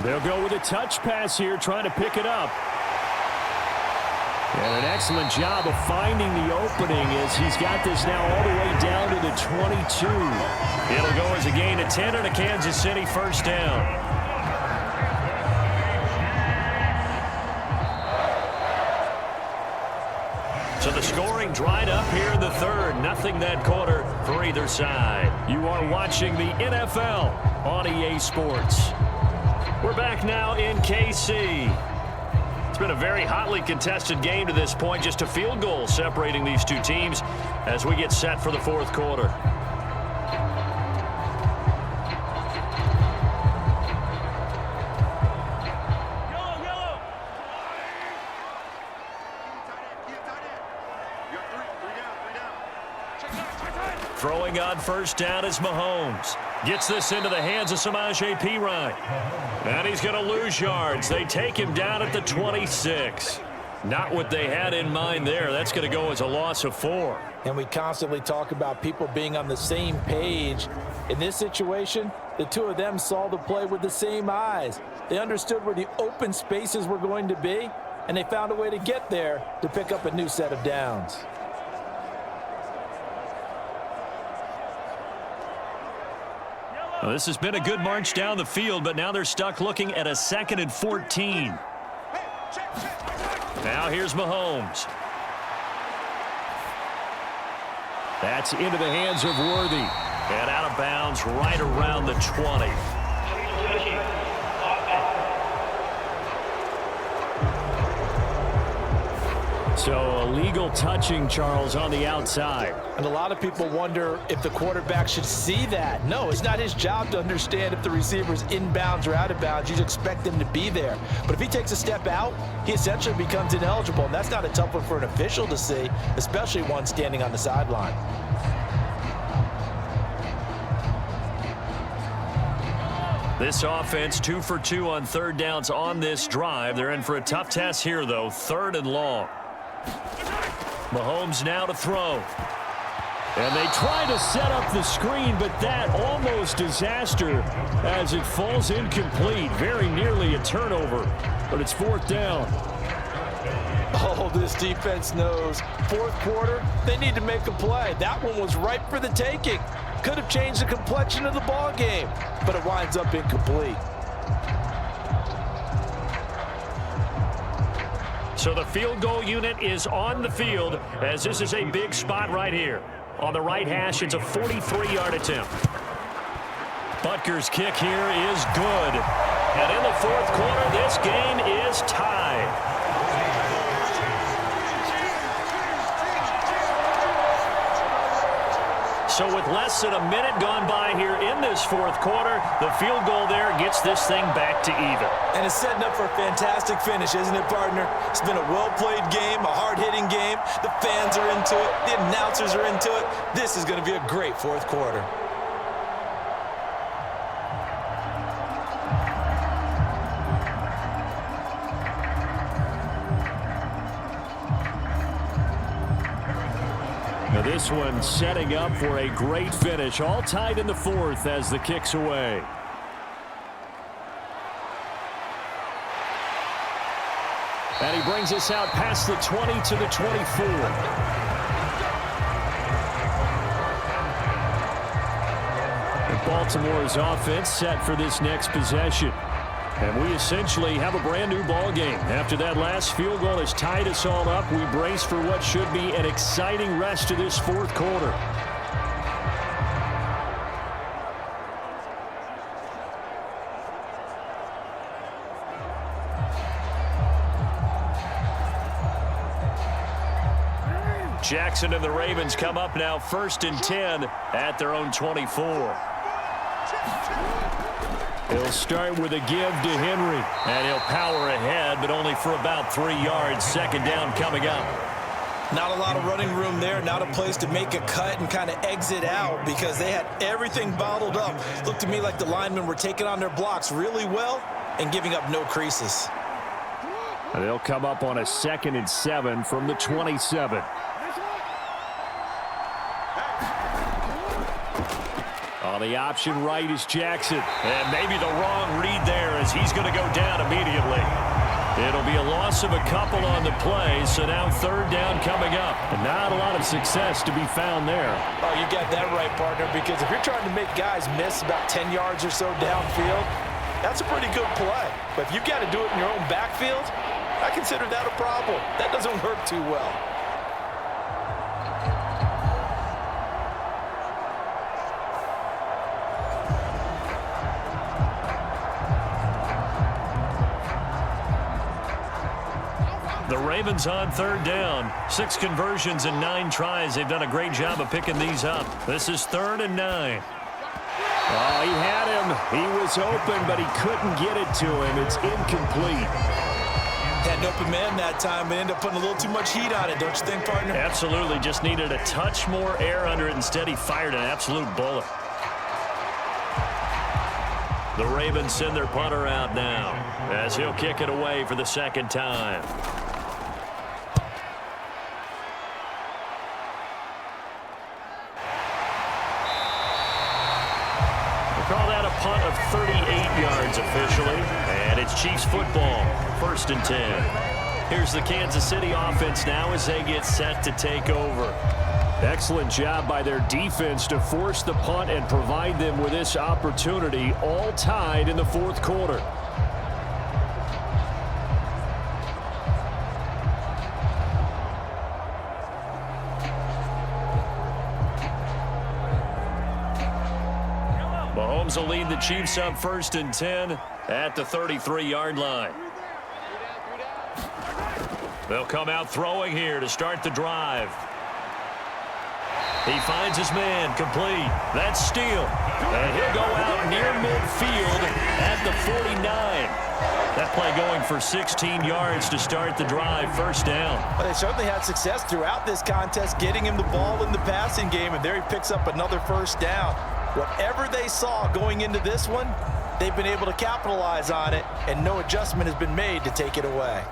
They'll go with a touch pass here, trying to pick it up. And an excellent job of finding the opening as he's got this now all the way down to the 22. It'll go as a gain of 10 and a Kansas City first down. So the scoring dried up here in the third. Nothing that quarter for either side. You are watching the NFL on EA Sports. We're back now in KC. It's been a very hotly contested game to this point. Just a field goal separating these two teams as we get set for the fourth quarter. Throwing on first down is Mahomes. Gets this into the hands of Samaje Perine. And he's going to lose yards. They take him down at the 26. Not what they had in mind there. That's going to go as a loss of 4. And we constantly talk about people being on the same page. In this situation, the two of them saw the play with the same eyes. They understood where the open spaces were going to be, and they found a way to get there to pick up a new set of downs. Well, this has been a good march down the field, but now they're stuck looking at a 2nd and 14. Now here's Mahomes. That's into the hands of Worthy. And out of bounds right around the 20. So illegal touching, Charles, on the outside. And a lot of people wonder if the quarterback should see that. No, it's not his job to understand if the receiver's inbounds or out of bounds. You expect him to be there. But if he takes a step out, he essentially becomes ineligible. And that's not a tough one for an official to see, especially one standing on the sideline. This offense 2 for 2 on 3rd downs on this drive. They're in for a tough test here, though. 3rd and long. Mahomes now to throw. And they try to set up the screen, but that almost disaster as it falls incomplete. Very nearly a turnover, but it's 4th down. Oh, this defense knows. 4th quarter, they need to make a play. That one was ripe for the taking. Could have changed the complexion of the ball game, but it winds up incomplete. So the field goal unit is on the field as this is a big spot right here. On the right hash, it's a 43-yard attempt. Butker's kick here is good. And in the 4th quarter, this game is tied. So with less than a minute gone by here in this 4th quarter, the field goal there gets this thing back to even. And it's setting up for a fantastic finish, isn't it, partner? It's been a well-played game, a hard-hitting game. The fans are into it. The announcers are into it. This is going to be a great 4th quarter. Now this one setting up for a great finish. All tied in the 4th as the kick's away. And he brings us out past the 20 to the 24. And Baltimore's offense set for this next possession. And we essentially have a brand new ball game. After that last field goal has tied us all up, we brace for what should be an exciting rest of this 4th quarter. Jackson and the Ravens come up now 1st and 10 at their own 24. He'll start with a give to Henry, and he'll power ahead, but only for about 3 yards. 2nd down coming up. Not a lot of running room there, not a place to make a cut and kind of exit out because they had everything bottled up. Looked to me like the linemen were taking on their blocks really well and giving up no creases. And they'll come up on a 2nd and 7 from the 27. On the option right is Jackson. And maybe the wrong read there as he's going to go down immediately. It'll be a loss of a couple on the play, so now 3rd down coming up. And not a lot of success to be found there. Oh, you got that right, partner, because if you're trying to make guys miss about 10 yards or so downfield, that's a pretty good play. But if you've got to do it in your own backfield, I consider that a problem. That doesn't work too well. The Ravens on 3rd down. 6 conversions and 9 tries. They've done a great job of picking these up. This is 3rd and 9. Oh, he had him. He was open, but he couldn't get it to him. It's incomplete. Had an open man that time, but ended up putting a little too much heat on it, don't you think, partner? Absolutely. Just needed a touch more air under it. Instead, he fired an absolute bullet. The Ravens send their punter out now as he'll kick it away for the 2nd time. punt of 38 yards officially, and it's Chiefs football, 1st and 10. Here's the Kansas City offense now as they get set to take over. Excellent job by their defense to force the punt and provide them with this opportunity, all tied in the 4th quarter. Mahomes will lead the Chiefs up 1st and 10 at the 33-yard line. They'll come out throwing here to start the drive. He finds his man, complete. That's Steele. And he'll go out near midfield at the 49. That play going for 16 yards to start the drive, 1st down. But they certainly had success throughout this contest, getting him the ball in the passing game, and there he picks up another 1st down. Whatever they saw going into this one, they've been able to capitalize on it, and no adjustment has been made to take it away.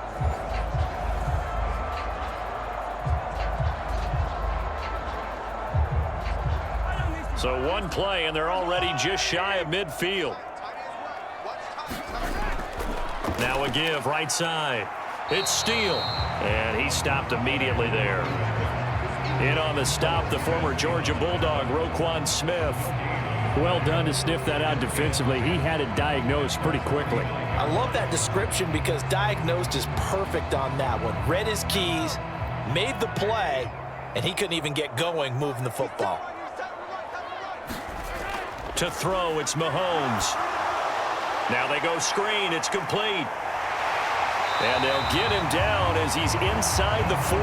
So one play, and they're already just shy of midfield. Now a give, right side. It's Steele, and he stopped immediately there. In on the stop, the former Georgia Bulldog, Roquan Smith. Well done to sniff that out defensively. He had it diagnosed pretty quickly. I love that description because diagnosed is perfect on that one. Read his keys, made the play, and he couldn't even get going moving the football. To throw, it's Mahomes. Now they go screen, it's complete. And they'll get him down as he's inside the 40.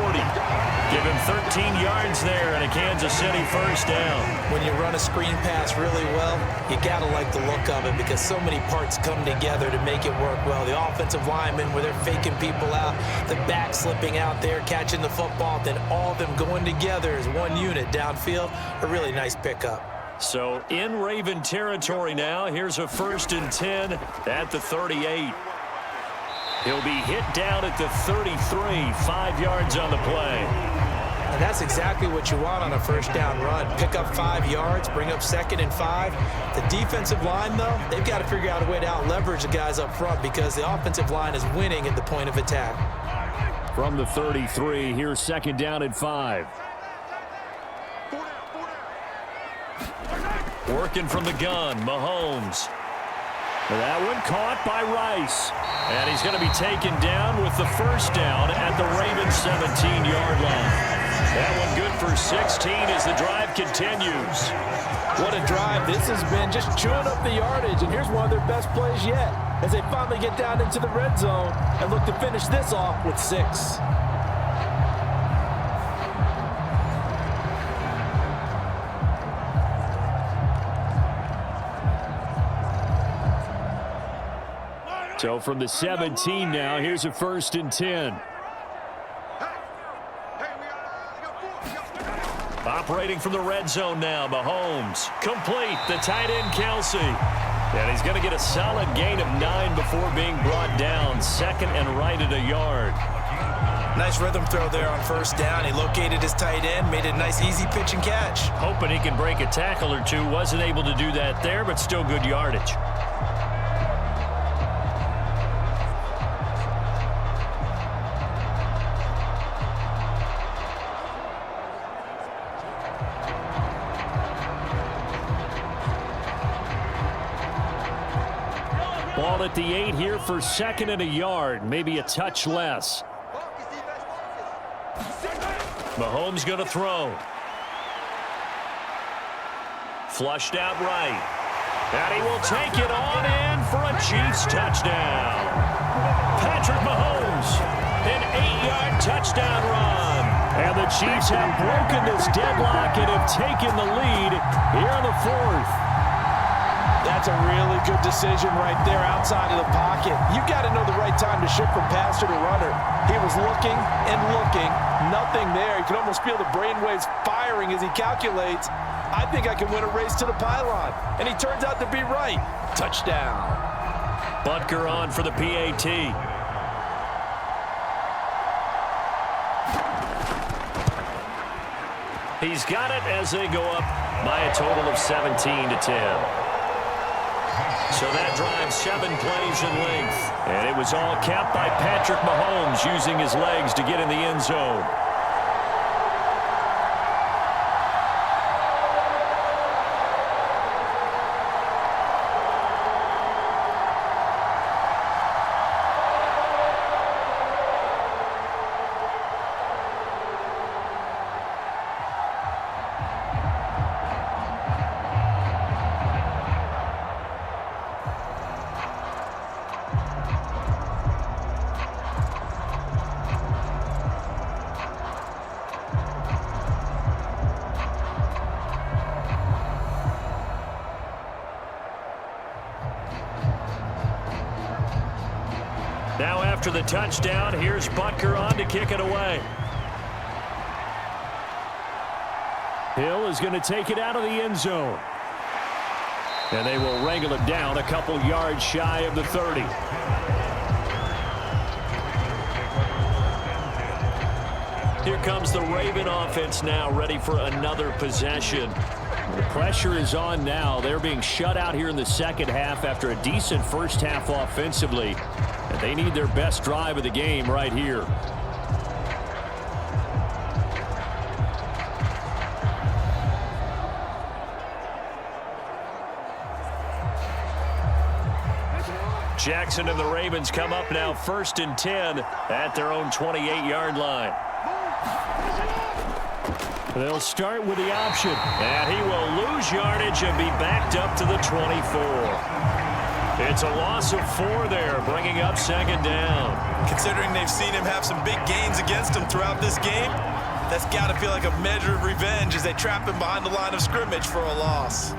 Give him 13 yards there and a Kansas City 1st down. When you run a screen pass really well, you got to like the look of it because so many parts come together to make it work well. The offensive linemen, where they're faking people out, the back slipping out there, catching the football, then all of them going together as one unit downfield. A really nice pickup. So in Raven territory now, here's a 1st and 10 at the 38. He'll be hit down at the 33, 5 yards on the play. And that's exactly what you want on a 1st down run. Pick up 5 yards, bring up 2nd and 5. The defensive line, though, they've got to figure out a way to out-leverage the guys up front because the offensive line is winning at the point of attack. From the 33, here's 2nd down and 5. Working from the gun, Mahomes. That one caught by Rice. And he's going to be taken down with the 1st down at the Ravens 17-yard line. That one good for 16 as the drive continues. What a drive this has been, just chewing up the yardage. And here's one of their best plays yet as they finally get down into the red zone and look to finish this off with 6. So from the 17 now, here's a 1st and 10. Operating from the red zone now, Mahomes. Complete, the tight end, Kelsey. And he's going to get a solid gain of 9 before being brought down. 2nd and right at a yard. Nice rhythm throw there on 1st down. He located his tight end, made it a nice, easy pitch and catch. Hoping he can break a tackle or two. Wasn't able to do that there, but still good yardage. Ball at the 8 here for 2nd and a yard, maybe a touch less. Mahomes going to throw. Flushed out right. And he will take it on in for a Chiefs touchdown. Patrick Mahomes, an 8-yard touchdown run. And the Chiefs have broken this deadlock and have taken the lead here in the 4th. That's a really good decision right there outside of the pocket. You've got to know the right time to shift from passer to runner. He was looking and looking, nothing there. You can almost feel the brainwaves firing as he calculates, I think I can win a race to the pylon. And he turns out to be right. Touchdown. Butker on for the PAT. He's got it as they go up by a total of 17-10. So that drives 7 plays in length. And it was all capped by Patrick Mahomes using his legs to get in the end zone. Now after the touchdown, here's Butker on to kick it away. Hill is going to take it out of the end zone. And they will wrangle it down a couple yards shy of the 30. Here comes the Raven offense now, ready for another possession. The pressure is on now. They're being shut out here in the second half after a decent first half offensively. And they need their best drive of the game right here. Jackson and the Ravens come up now 1st and 10 at their own 28-yard line. They'll start with the option. And he will lose yardage and be backed up to the 24. It's a loss of 4 there, bringing up 2nd down. Considering they've seen him have some big gains against him throughout this game, that's got to feel like a measure of revenge as they trap him behind the line of scrimmage for a loss.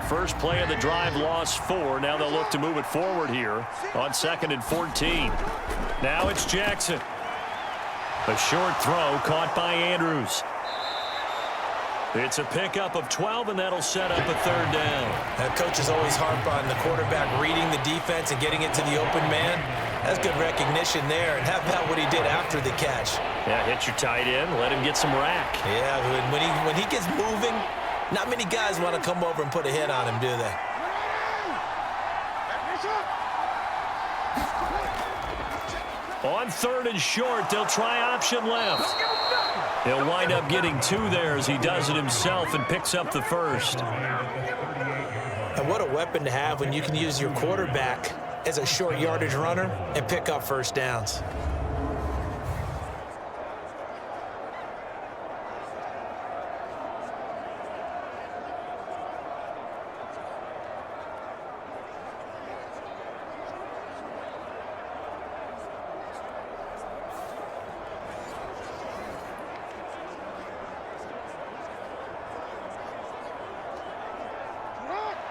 First play of the drive lost 4. Now they'll look to move it forward here on 2nd and 14. Now it's Jackson. A short throw caught by Andrews. It's a pickup of 12, and that'll set up a 3rd down. Coaches always harp on the quarterback reading the defense and getting it to the open man. That's good recognition there. And how about what he did after the catch? Yeah, hit your tight end, let him get some rack. Yeah, when he gets moving, not many guys want to come over and put a hit on him, do they? On 3rd and short, they'll try option left. He'll wind up getting 2 there as he does it himself and picks up the 1st. And what a weapon to have when you can use your quarterback as a short yardage runner and pick up 1st downs.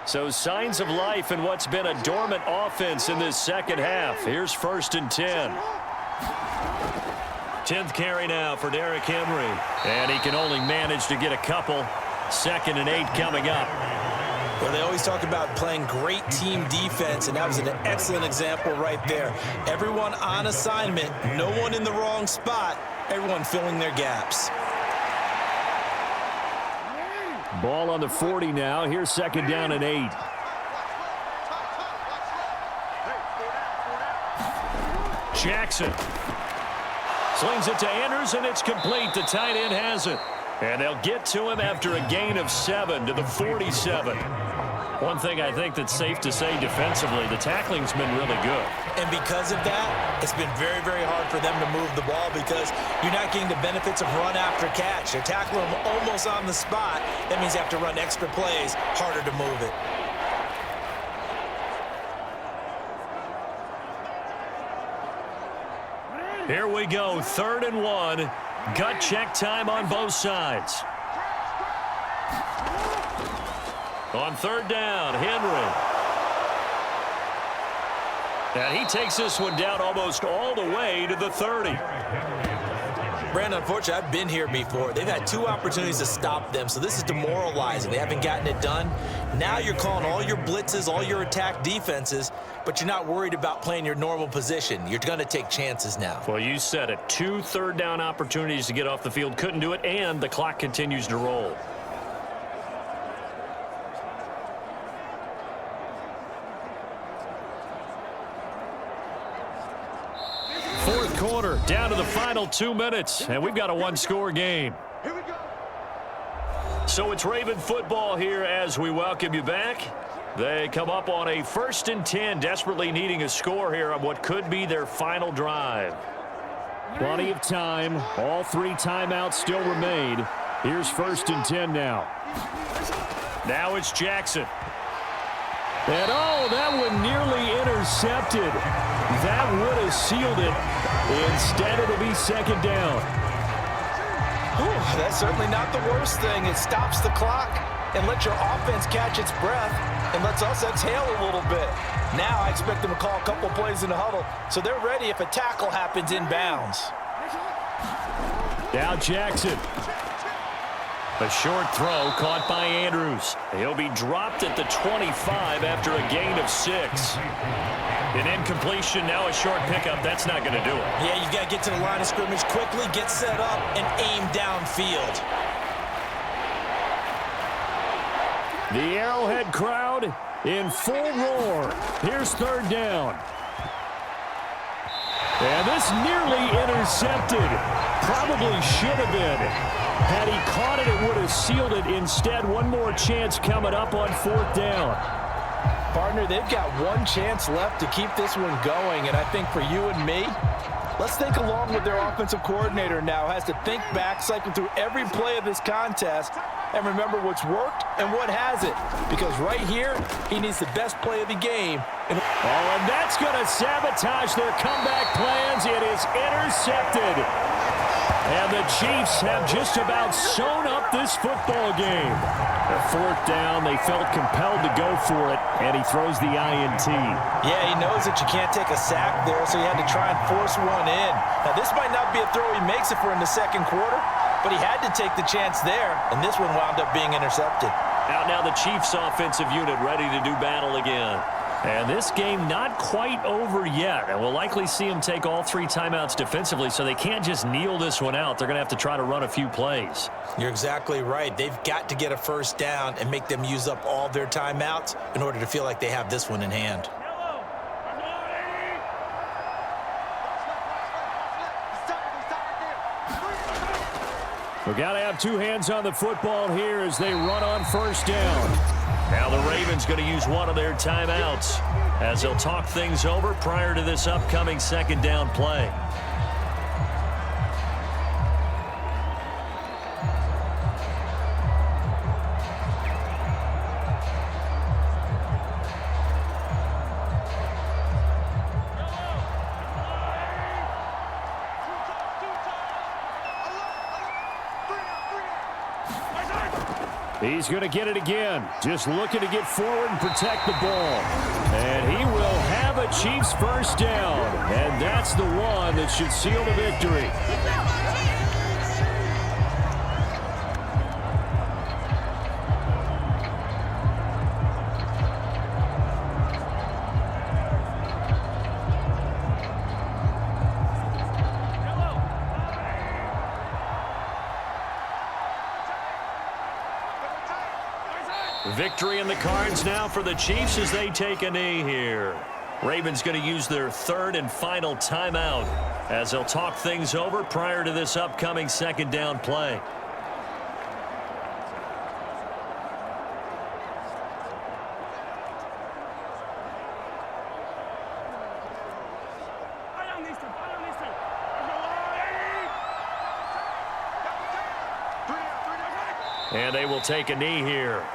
So signs of life in what's been a dormant offense in this second half. Here's 1st and 10. 10th carry now for Derrick Henry. And he can only manage to get a couple. 2nd and 8 coming up. Well, they always talk about playing great team defense, and that was an excellent example right there. Everyone on assignment, no one in the wrong spot, everyone filling their gaps. Ball on the 40 now. Here's 2nd down and 8. Jackson slings it to Andrews, and it's complete. The tight end has it. And they'll get to him after a gain of 7 to the 47. One thing I think that's safe to say defensively, the tackling's been really good. And because of that, it's been very, very hard for them to move the ball because you're not getting the benefits of run after catch. They're tackling them almost on the spot. That means you have to run extra plays, harder to move it. Here we go, 3rd and 1. Gut check time on both sides. On 3rd down, Henry. And he takes this one down almost all the way to the 30. Brandon, unfortunately, I've been here before. They've had 2 opportunities to stop them, so this is demoralizing. They haven't gotten it done. Now you're calling all your blitzes, all your attack defenses, but you're not worried about playing your normal position. You're going to take chances now. Well, you said it. 2 third-down opportunities to get off the field. Couldn't do it, and the clock continues to roll. Fourth quarter, down to the final 2 minutes, and we've got a one-score game. Here we go. So it's Raven football here as we welcome you back. They come up on a 1st and 10, desperately needing a score here on what could be their final drive. Plenty of time. All 3 timeouts still remain. Here's 1st and 10 now. Now it's Jackson. And oh, that one nearly intercepted. That would have sealed it. Instead, it'll be 2nd down. Whew, that's certainly not the worst thing. It stops the clock and lets your offense catch its breath and lets us exhale a little bit. Now I expect them to call a couple plays in the huddle so they're ready if a tackle happens inbounds. Now Jackson. A short throw caught by Andrews. He'll be dropped at the 25 after a gain of 6. An incompletion, now a short pickup. That's not going to do it. Yeah, you got to get to the line of scrimmage quickly, get set up, and aim downfield. The Arrowhead crowd in full roar. Here's 3rd down. And this nearly intercepted. Probably should have been. Had he caught it, it would have sealed it. Instead, one more chance coming up on 4th down. Partner, they've got one chance left to keep this one going, and I think for you and me, let's think along with their offensive coordinator now. Has to think back, cycle through every play of this contest, and remember what's worked and what hasn't. Because right here, he needs the best play of the game. And that's going to sabotage their comeback plans. It is intercepted. And the Chiefs have just about sewn up this football game. At 4th down, they felt compelled to go for it, and he throws the INT. Yeah, he knows that you can't take a sack there, so he had to try and force one in. Now, this might not be a throw he makes it for in the 2nd quarter, but he had to take the chance there, and this one wound up being intercepted. Out now the Chiefs offensive unit ready to do battle again. And this game not quite over yet. And we'll likely see them take all 3 timeouts defensively, so they can't just kneel this one out. They're going to have to try to run a few plays. You're exactly right. They've got to get a 1st down and make them use up all their timeouts in order to feel like they have this one in hand. We've got to have 2 hands on the football here as they run on 1st down. Now the Ravens going to use one of their timeouts as they'll talk things over prior to this upcoming 2nd down play. He's going to get it again. Just looking to get forward and protect the ball. And he will have a Chiefs 1st down. And that's the one that should seal the victory. Victory in the cards now for the Chiefs as they take a knee here. Ravens going to use their 3rd and final timeout as they'll talk things over prior to this upcoming 2nd down play. And they will take a knee here.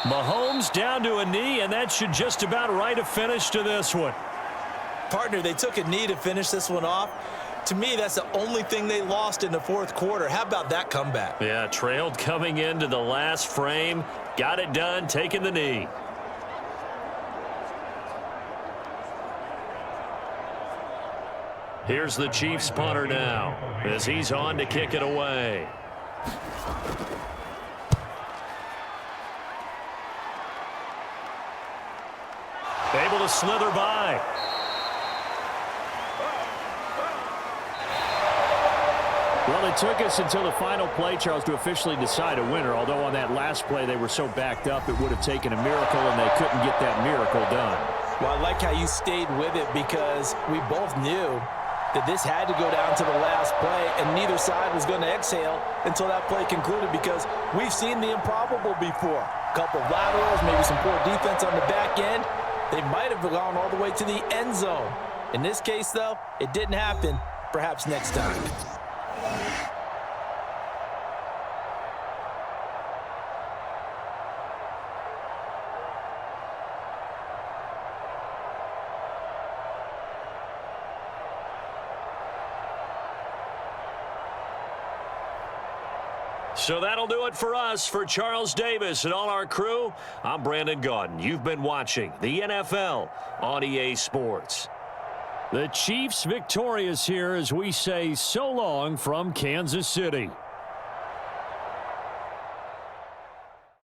Mahomes down to a knee, and that should just about write a finish to this one. Partner, they took a knee to finish this one off. To me, that's the only thing they lost in the fourth quarter. How about that comeback? Yeah, trailed coming into the last frame. Got it done, taking the knee. Here's the Chiefs punter now as he's on to kick it away. Able to slither by. Well, it took us until the final play, Charles, to officially decide a winner, although on that last play they were so backed up it would have taken a miracle, and they couldn't get that miracle done. Well, I like how you stayed with it because we both knew that this had to go down to the last play, and neither side was going to exhale until that play concluded because we've seen the improbable before. A couple of laterals, maybe some poor defense on the back end. They might have gone all the way to the end zone. In this case, though, it didn't happen. Perhaps next time. So that'll do it for us. For Charles Davis and all our crew, I'm Brandon Gaudin. You've been watching the NFL on EA Sports. The Chiefs victorious here as we say so long from Kansas City.